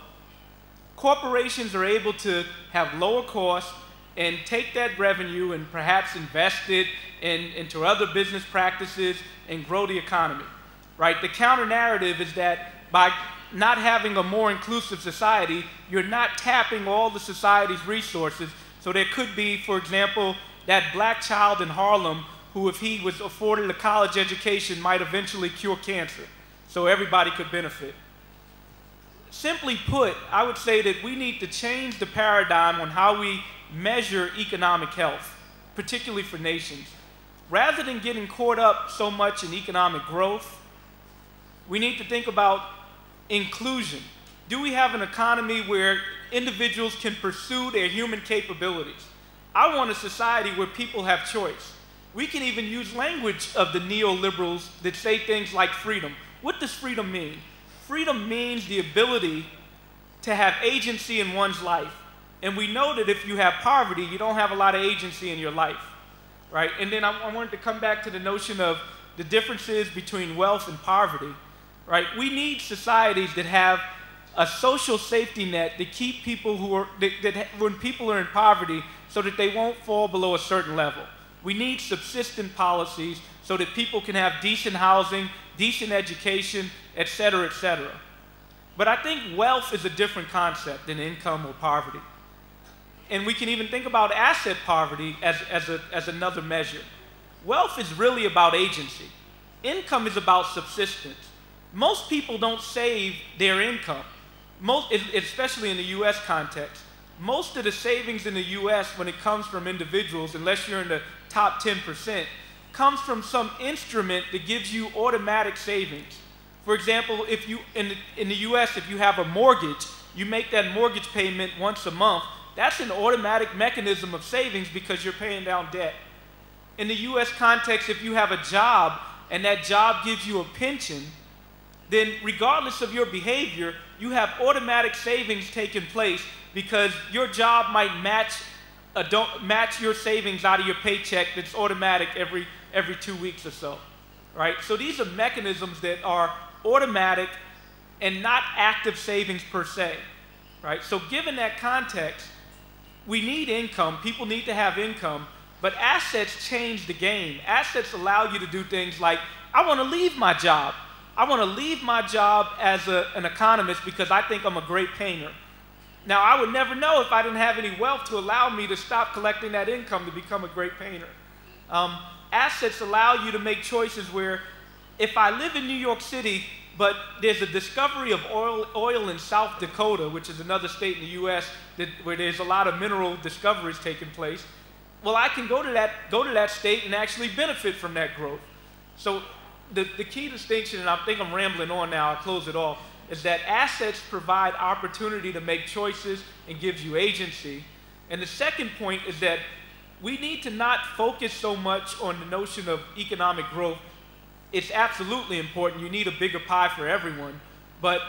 corporations are able to have lower costs and take that revenue and perhaps invest it into other business practices and grow the economy, right? The counter narrative is that by not having a more inclusive society, you're not tapping all the society's resources. So there could be, for example, that black child in Harlem who, if he was afforded a college education, might eventually cure cancer, so everybody could benefit. Simply put, I would say that we need to change the paradigm on how we measure economic health, particularly for nations. Rather than getting caught up so much in economic growth, we need to think about inclusion. Do we have an economy where individuals can pursue their human capabilities? I want a society where people have choice. We can even use language of the neoliberals that say things like freedom. What does freedom mean? Freedom means the ability to have agency in one's life. And we know that if you have poverty, you don't have a lot of agency in your life, right? And then I wanted to come back to the notion of the differences between wealth and poverty, right? We need societies that have a social safety net to keep people when people are in poverty so that they won't fall below a certain level. We need subsistence policies so that people can have decent housing, decent education, et cetera, et cetera. But I think wealth is a different concept than income or poverty. And we can even think about asset poverty as another measure. Wealth is really about agency. Income is about subsistence. Most people don't save their income, especially in the US context. Most of the savings in the US, when it comes from individuals, unless you're in the top 10%, comes from some instrument that gives you automatic savings. For example, if you in the US, if you have a mortgage, you make that mortgage payment once a month. That's an automatic mechanism of savings because you're paying down debt. In the US context, if you have a job and that job gives you a pension, then regardless of your behavior, you have automatic savings taking place because your job might match your savings out of your paycheck that's automatic every 2 weeks or so, right? So these are mechanisms that are automatic and not active savings per se, right? So given that context, we need income, people need to have income, but assets change the game. Assets allow you to do things like, I want to leave my job. I want to leave my job as an economist because I think I'm a great painter. Now, I would never know if I didn't have any wealth to allow me to stop collecting that income to become a great painter. Assets allow you to make choices where if I live in New York City, but there's a discovery of oil in South Dakota, which is another state in the US where there's a lot of mineral discoveries taking place, well, I can go to that state and actually benefit from that growth. So the key distinction, and I think I'm rambling on now, I'll close it off. is that assets provide opportunity to make choices and gives you agency. And the second point is that we need to not focus so much on the notion of economic growth. It's absolutely important. You need a bigger pie for everyone. But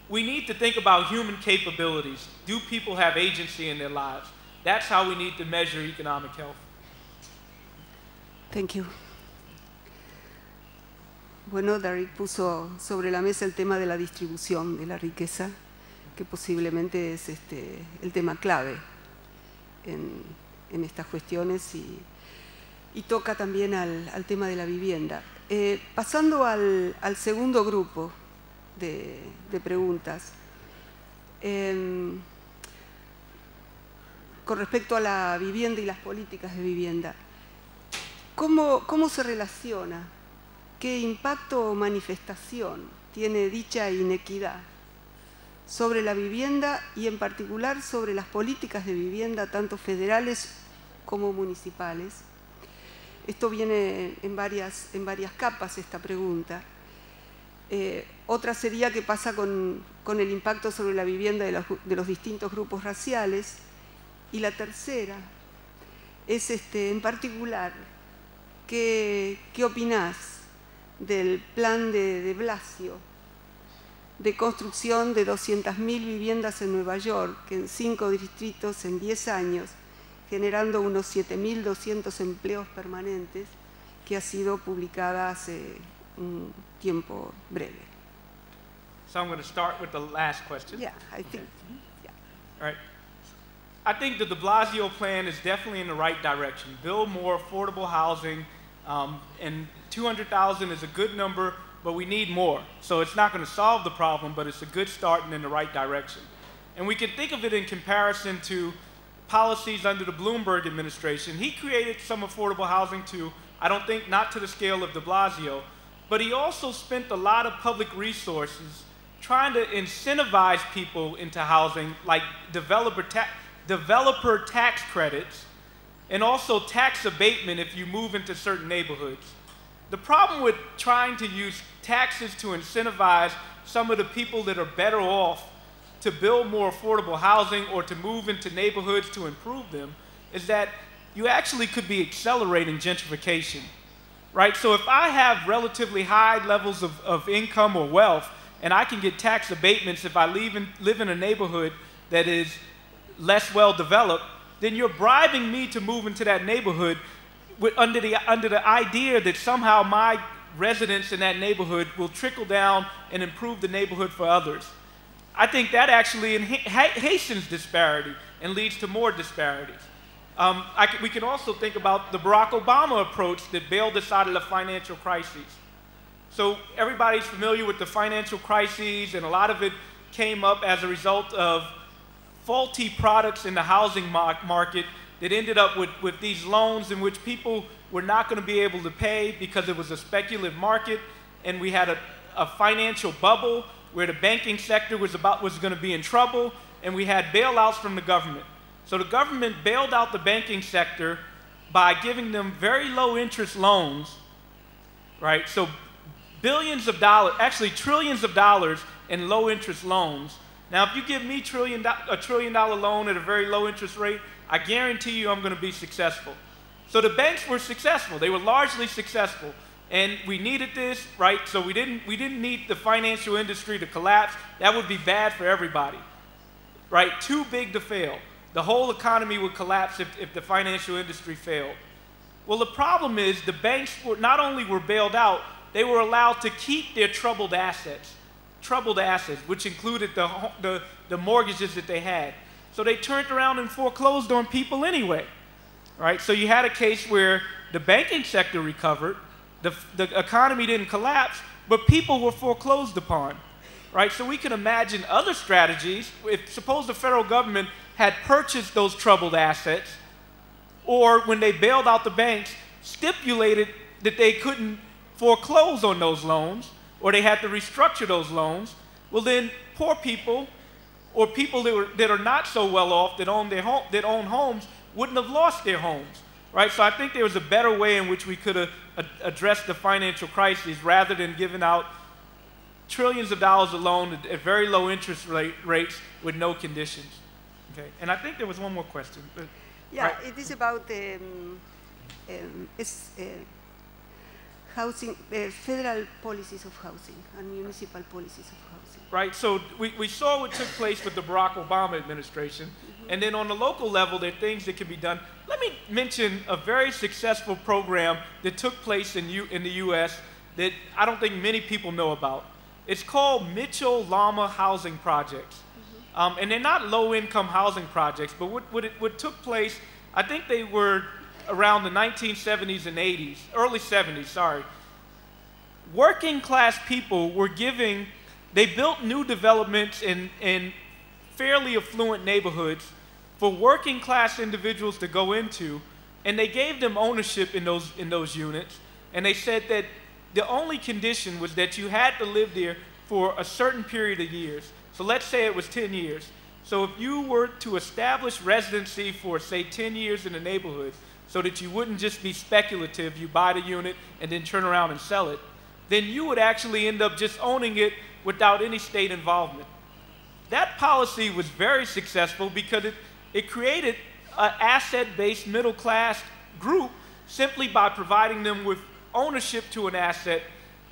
we need to think about human capabilities. Do people have agency in their lives? That's how we need to measure economic health. Thank you. Bueno, Darrick puso sobre la mesa el tema de la distribución de la riqueza, que posiblemente es el tema clave en estas cuestiones y toca también al tema de la vivienda. Pasando al segundo grupo de preguntas, con respecto a la vivienda y las políticas de vivienda, ¿cómo se relaciona? ¿Qué impacto o manifestación tiene dicha inequidad sobre la vivienda y en particular sobre las políticas de vivienda, tanto federales como municipales? Esto viene en varias capas, esta pregunta. Otra sería qué pasa con el impacto sobre la vivienda de los distintos grupos raciales. Y la tercera es, en particular, ¿qué opinás del plan de Blasio de construcción de 200.000 viviendas en Nueva York, en 5 distritos en 10 años, generando unos 7.200 empleos permanentes, que ha sido publicada hace un tiempo breve? So I'm going to start with the last question. Yeah, I think, yeah. All right. I think the de Blasio plan is definitely in the right direction. Build more affordable housing, and 200,000 is a good number, but we need more. So it's not going to solve the problem, but it's a good start and in the right direction. And we can think of it in comparison to policies under the Bloomberg administration. He created some affordable housing too, I don't think not to the scale of de Blasio, but he also spent a lot of public resources trying to incentivize people into housing, like developer tax credits, and also tax abatement if you move into certain neighborhoods. The problem with trying to use taxes to incentivize some of the people that are better off to build more affordable housing or to move into neighborhoods to improve them is that you actually could be accelerating gentrification, right? So if I have relatively high levels of income or wealth, and I can get tax abatements if I live in a neighborhood that is less well developed, then you're bribing me to move into that neighborhood under the idea that somehow my residents in that neighborhood will trickle down and improve the neighborhood for others. I think that actually hastens disparity and leads to more disparities. We can also think about the Barack Obama approach that bailed us out of the financial crises. So everybody's familiar with the financial crises, and a lot of it came up as a result of faulty products in the housing market that ended up with these loans in which people were not going to be able to pay because it was a speculative market, and we had a financial bubble where the banking sector was going to be in trouble, and we had bailouts from the government. So the government bailed out the banking sector by giving them very low interest loans, right? So billions of dollars, actually trillions of dollars in low interest loans. Now, if you give me a $1 trillion loan at a very low interest rate, I guarantee you I'm going to be successful. So the banks were successful. They were largely successful. And we needed this, right? So we didn't need the financial industry to collapse. That would be bad for everybody, right? Too big to fail. The whole economy would collapse if the financial industry failed. Well, the problem is the banks not only were bailed out, they were allowed to keep their troubled assets, which included the mortgages that they had. So they turned around and foreclosed on people anyway, right? So you had a case where the banking sector recovered, the economy didn't collapse, but people were foreclosed upon, right? So we can imagine other strategies. Suppose the federal government had purchased those troubled assets, or when they bailed out the banks, stipulated that they couldn't foreclose on those loans, or they had to restructure those loans. Well, then poor people or people that are not so well off that own homes wouldn't have lost their homes, right? So I think there was a better way in which we could have addressed the financial crises rather than giving out trillions of dollars of loan at very low interest rates with no conditions. Okay, and I think there was one more question. Yeah, right. it is about housing, federal policies of housing and municipal policies of housing. Right, so we saw what took place with the Barack Obama administration, and then on the local level, there are things that can be done. Let me mention a very successful program that took place in the U.S. that I don't think many people know about. It's called Mitchell-Lama Housing Projects. And they're not low-income housing projects, but what took place, I think they were around the 1970s and 80s, early 70s, sorry. Working class people were they built new developments in fairly affluent neighborhoods for working class individuals to go into, and they gave them ownership in those units, and they said that the only condition was that you had to live there for a certain period of years. So let's say it was 10 years. So if you were to establish residency for, say, 10 years in the neighborhood, so that you wouldn't just be speculative, you buy the unit and then turn around and sell it, then you would actually end up just owning it without any state involvement. That policy was very successful because it created an asset-based middle-class group simply by providing them with ownership to an asset,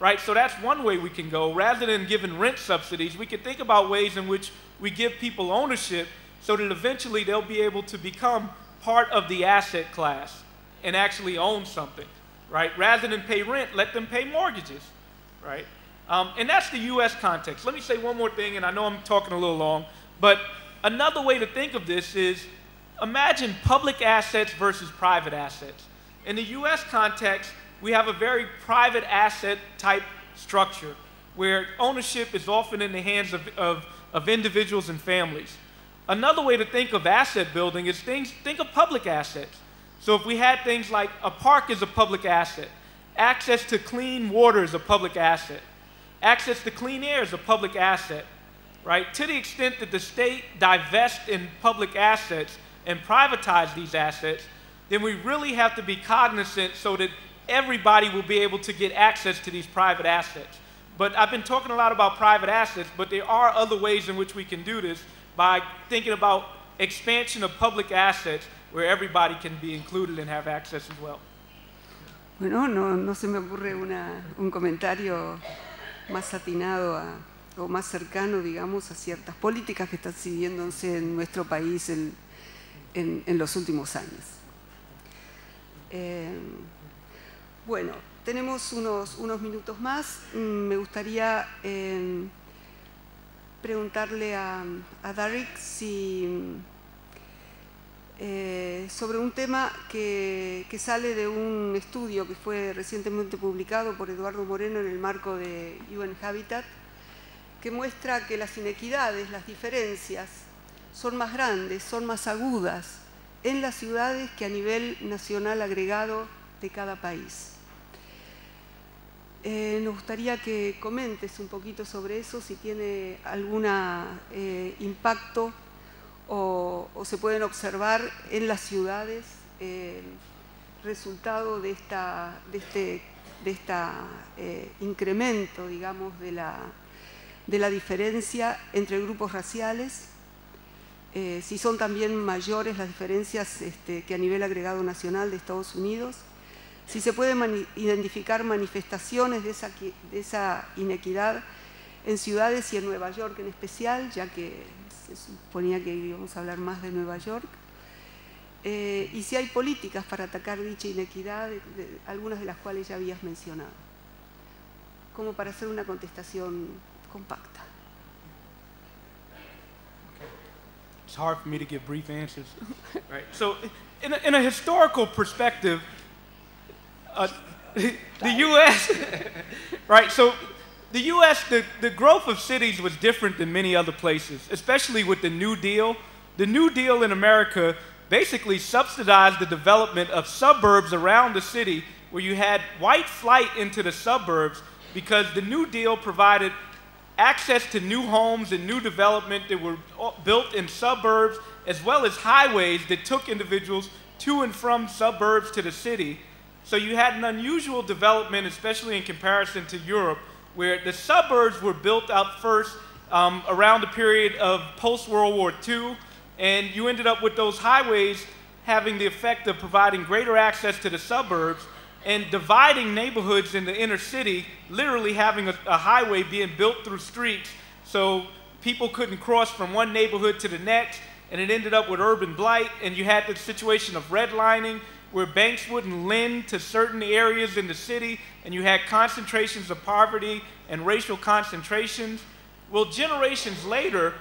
right? So that's one way we can go. Rather than giving rent subsidies, we can think about ways in which we give people ownership so that eventually they'll be able to become part of the asset class and actually own something, right? Rather than pay rent, let them pay mortgages, right? And that's the U.S. context. Let me say one more thing, and I know I'm talking a little long, but another way to think of this is imagine public assets versus private assets. In the U.S. context, we have a very private asset type structure where ownership is often in the hands of individuals and families. Another way to think of asset building is think of public assets. So if we had things like a park is a public asset, access to clean water is a public asset, access to clean air is a public asset, right? To the extent that the state divests in public assets and privatize these assets, then we really have to be cognizant so that everybody will be able to get access to these private assets. But I've been talking a lot about private assets, but there are other ways in which we can do this by thinking about expansion of public assets where everybody can be included and have access as well. Bueno, no se me ocurre un comentario más atinado o más cercano, digamos, a ciertas políticas que están siguiéndose en nuestro país en los últimos años. Bueno, tenemos unos minutos más. Me gustaría preguntarle a Darrick sobre un tema que sale de un estudio que fue recientemente publicado por Eduardo Moreno en el marco de UN Habitat, que muestra que las inequidades, las diferencias, son más grandes, son más agudas en las ciudades que a nivel nacional agregado de cada país. Nos gustaría que comentes un poquito sobre eso, si tiene algún impacto o se pueden observar en las ciudades resultado de este incremento, digamos, de la diferencia entre grupos raciales, si son también mayores las diferencias que a nivel agregado nacional de Estados Unidos, si se pueden identificar manifestaciones de esa inequidad en ciudades y en Nueva York en especial, ya que se suponía que íbamos a hablar más de Nueva York, y si hay políticas para atacar dicha inequidad, algunas de las cuales ya habías mencionado, como para hacer una contestación compacta. It's hard for me to give brief answers. Right. So, in a historical perspective, the U.S. right? So, the U.S. the growth of cities was different than many other places, especially with the New Deal. The New Deal in America basically subsidized the development of suburbs around the city, where you had white flight into the suburbs because the New Deal provided access to new homes and new development that were built in suburbs, as well as highways that took individuals to and from suburbs to the city. So you had an unusual development, especially in comparison to Europe, where the suburbs were built out first around the period of post-World War II, and you ended up with those highways having the effect of providing greater access to the suburbs and dividing neighborhoods in the inner city, literally having a highway being built through streets so people couldn't cross from one neighborhood to the next, and it ended up with urban blight, and you had the situation of redlining, where banks wouldn't lend to certain areas in the city, and you had concentrations of poverty and racial concentrations. Well, generations later,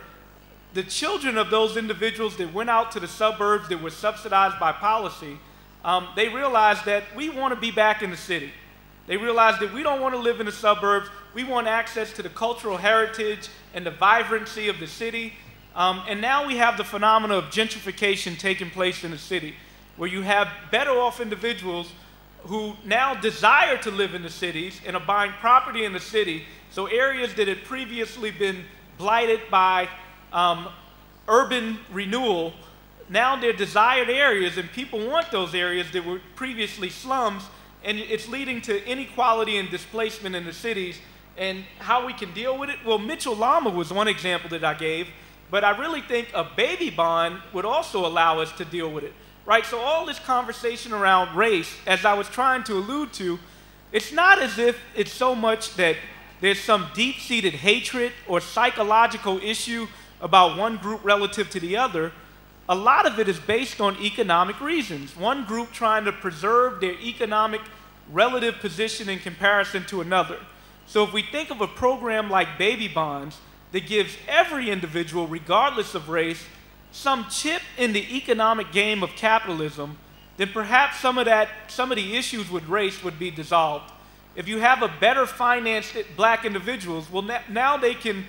the children of those individuals that went out to the suburbs that were subsidized by policy, they realized that we want to be back in the city. They realized that we don't want to live in the suburbs. We want access to the cultural heritage and the vibrancy of the city. And now we have the phenomena of gentrification taking place in the city, where you have better off individuals who now desire to live in the cities and are buying property in the city. So areas that had previously been blighted by urban renewal, now they're desired areas, and people want those areas that were previously slums, and it's leading to inequality and displacement in the cities. And how we can deal with it? Well, Mitchell-Lama was one example that I gave, but I really think a baby bond would also allow us to deal with it, right? So all this conversation around race, as I was trying to allude to, it's not as if it's so much that there's some deep-seated hatred or psychological issue about one group relative to the other. A lot of it is based on economic reasons. One group trying to preserve their economic relative position in comparison to another. So if we think of a program like Baby Bonds that gives every individual, regardless of race, some chip in the economic game of capitalism, then perhaps some of the issues with race would be dissolved. If you have a better financed black individuals, well, now they can,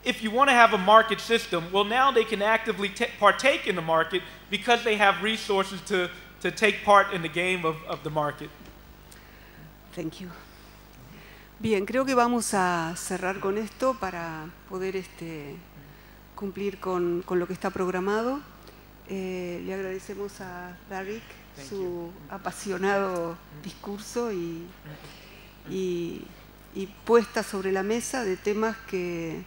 if you want to have a market system, well, now they can actively partake in the market because they have resources to take part in the game of the market. Thank you. Bien, creo que vamos a cerrar con esto para poder cumplir con lo que está programado. Le agradecemos a Darrick su apasionado discurso y puesta sobre la mesa de temas que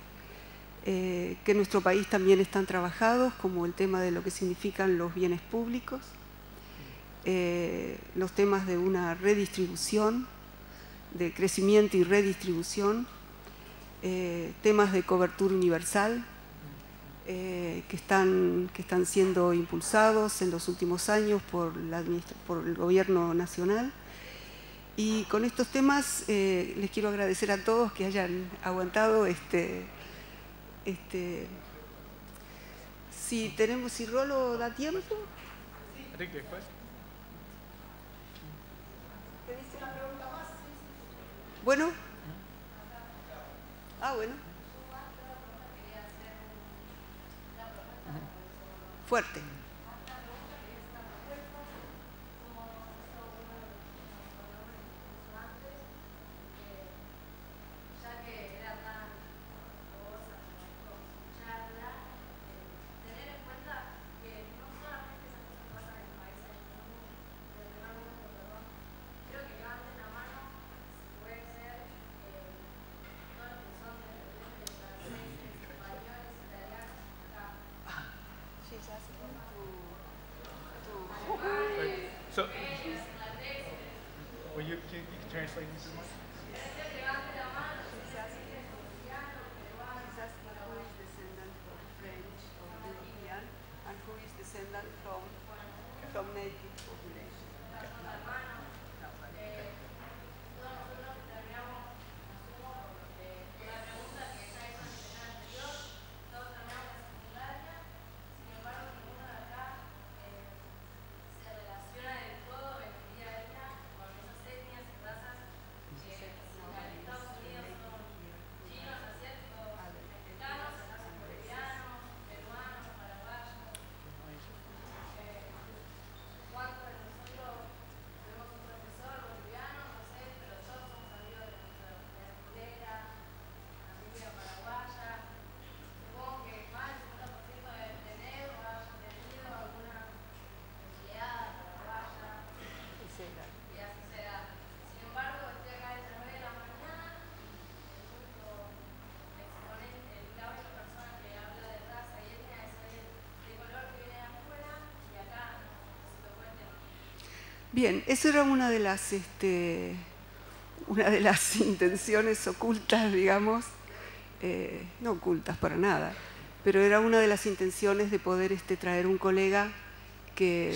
en nuestro país también están trabajados, como el tema de lo que significan los bienes públicos, los temas de una redistribución, de crecimiento y redistribución, temas de cobertura universal que están siendo impulsados en los últimos años por el gobierno nacional. Y con estos temas les quiero agradecer a todos que hayan aguantado si Rolo da tiempo. Bueno. Bueno. Fuerte. So, well, you can translate this as well? And who is descendant from native population. Bien, eso era una de las intenciones ocultas, digamos, no ocultas para nada, pero era una de las intenciones de poder traer un colega que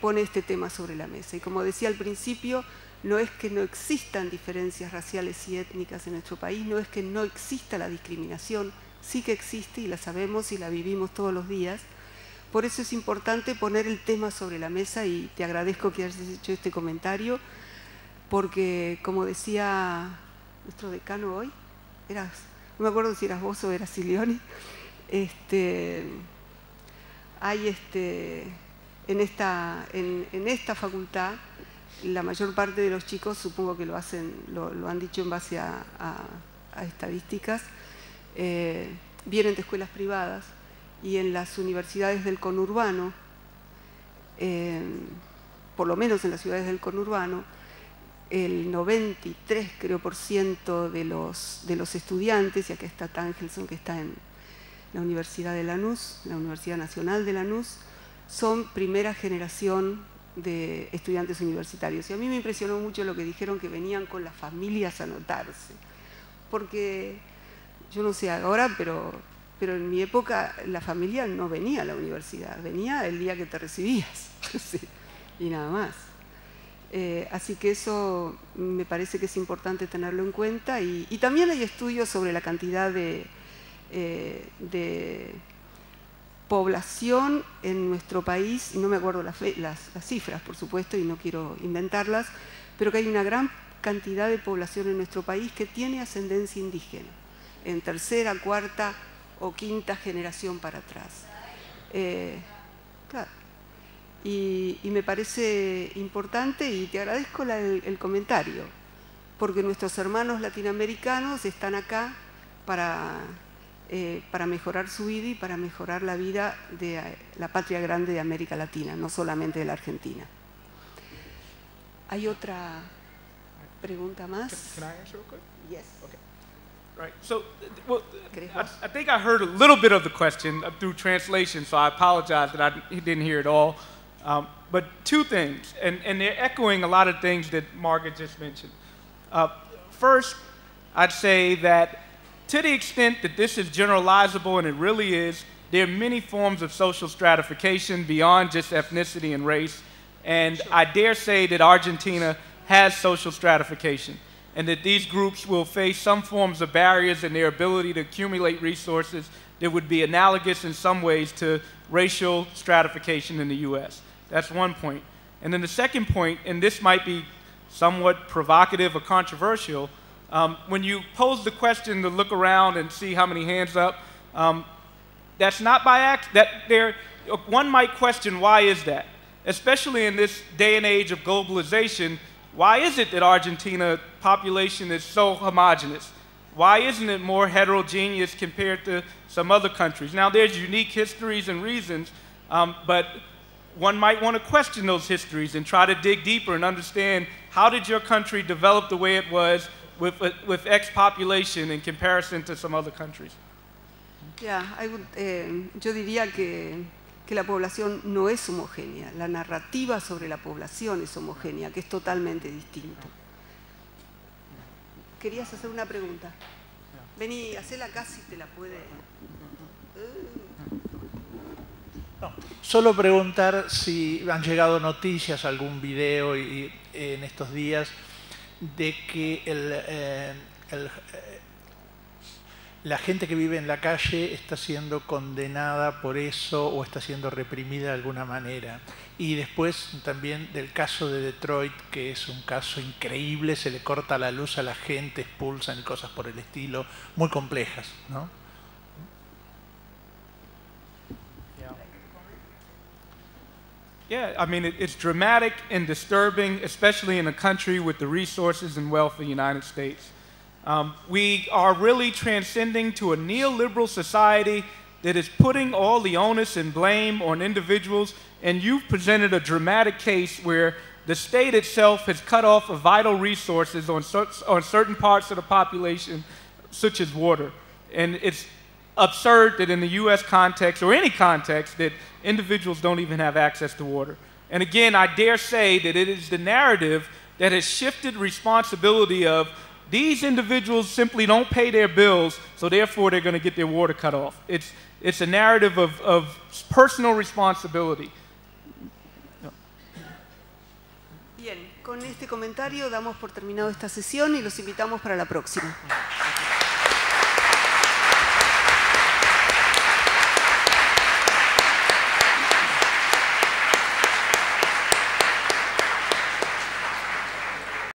pone este tema sobre la mesa. Y como decía al principio, no es que no existan diferencias raciales y étnicas en nuestro país, no es que no exista la discriminación, sí que existe y la sabemos y la vivimos todos los días. Por eso es importante poner el tema sobre la mesa y te agradezco que hayas hecho este comentario, porque como decía nuestro decano hoy, no me acuerdo si eras vos o eras Silioni, hay en esta facultad, la mayor parte de los chicos, supongo que lo han dicho en base a estadísticas, vienen de escuelas privadas, y en las universidades del conurbano, por lo menos en las ciudades del conurbano, el 93% creo de los estudiantes, y acá está Tangelson, que está en la Universidad de Lanús, la Universidad Nacional de Lanús, son primera generación de estudiantes universitarios. Y a mí me impresionó mucho lo que dijeron, que venían con las familias a anotarse, porque yo no sé ahora, pero en mi época la familia no venía a la universidad, venía el día que te recibías, y nada más. Así que eso me parece que es importante tenerlo en cuenta, y también hay estudios sobre la cantidad de población en nuestro país, no me acuerdo las cifras, por supuesto, y no quiero inventarlas, pero que hay una gran cantidad de población en nuestro país que tiene ascendencia indígena, en tercera, cuarta o quinta generación para atrás. Claro. Y me parece importante, y te agradezco el comentario, porque nuestros hermanos latinoamericanos están acá para mejorar su vida y para mejorar la vida de la patria grande de América Latina, no solamente de la Argentina. ¿Hay otra pregunta más? Can I answer real quick? Yes. Okay. Right. So, well, I think I heard a little bit of the question through translation, so I apologize that I didn't hear it all. But two things, and they're echoing a lot of things that Margaret just mentioned. First, I'd say that to the extent that this is generalizable, and it really is, there are many forms of social stratification beyond just ethnicity and race, and I dare say that Argentina has social stratification, and that these groups will face some forms of barriers in their ability to accumulate resources that would be analogous in some ways to racial stratification in the US. That's one point. And then the second point, and this might be somewhat provocative or controversial, when you pose the question to look around and see how many hands up, that's not by accident. One might question, why is that? Especially in this day and age of globalization, why is it that Argentina population is so homogenous? Why isn't it more heterogeneous compared to some other countries? Now, there's unique histories and reasons, but one might want to question those histories and try to dig deeper and understand, how did your country develop the way it was with X population in comparison to some other countries? Yeah, yo diría que la población no es homogénea. La narrativa sobre la población es homogénea, que es totalmente distinto. ¿Querías hacer una pregunta? Vení, hacela acá si te la puede. No, solo preguntar si han llegado noticias, algún video en estos días de que la gente que vive en la calle está siendo condenada por eso o está siendo reprimida de alguna manera. Y después también del caso de Detroit, que es un caso increíble, se le corta la luz a la gente, expulsan y cosas por el estilo, muy complejas, ¿no? Yeah, I mean, it's dramatic and disturbing, especially in a country with the resources and wealth of the United States. We are really transcending to a neoliberal society that is putting all the onus and blame on individuals, and you've presented a dramatic case where the state itself has cut off of vital resources on certain parts of the population, such as water. And it's absurd that in the US context, or any context, that individuals don't even have access to water. And again, I dare say that it is the narrative that has shifted responsibility of these individuals simply don't pay their bills, so therefore they're going to get their water cut off. It's a narrative of personal responsibility. Bien, con este comentario damos por terminado esta sesión y los invitamos para la próxima.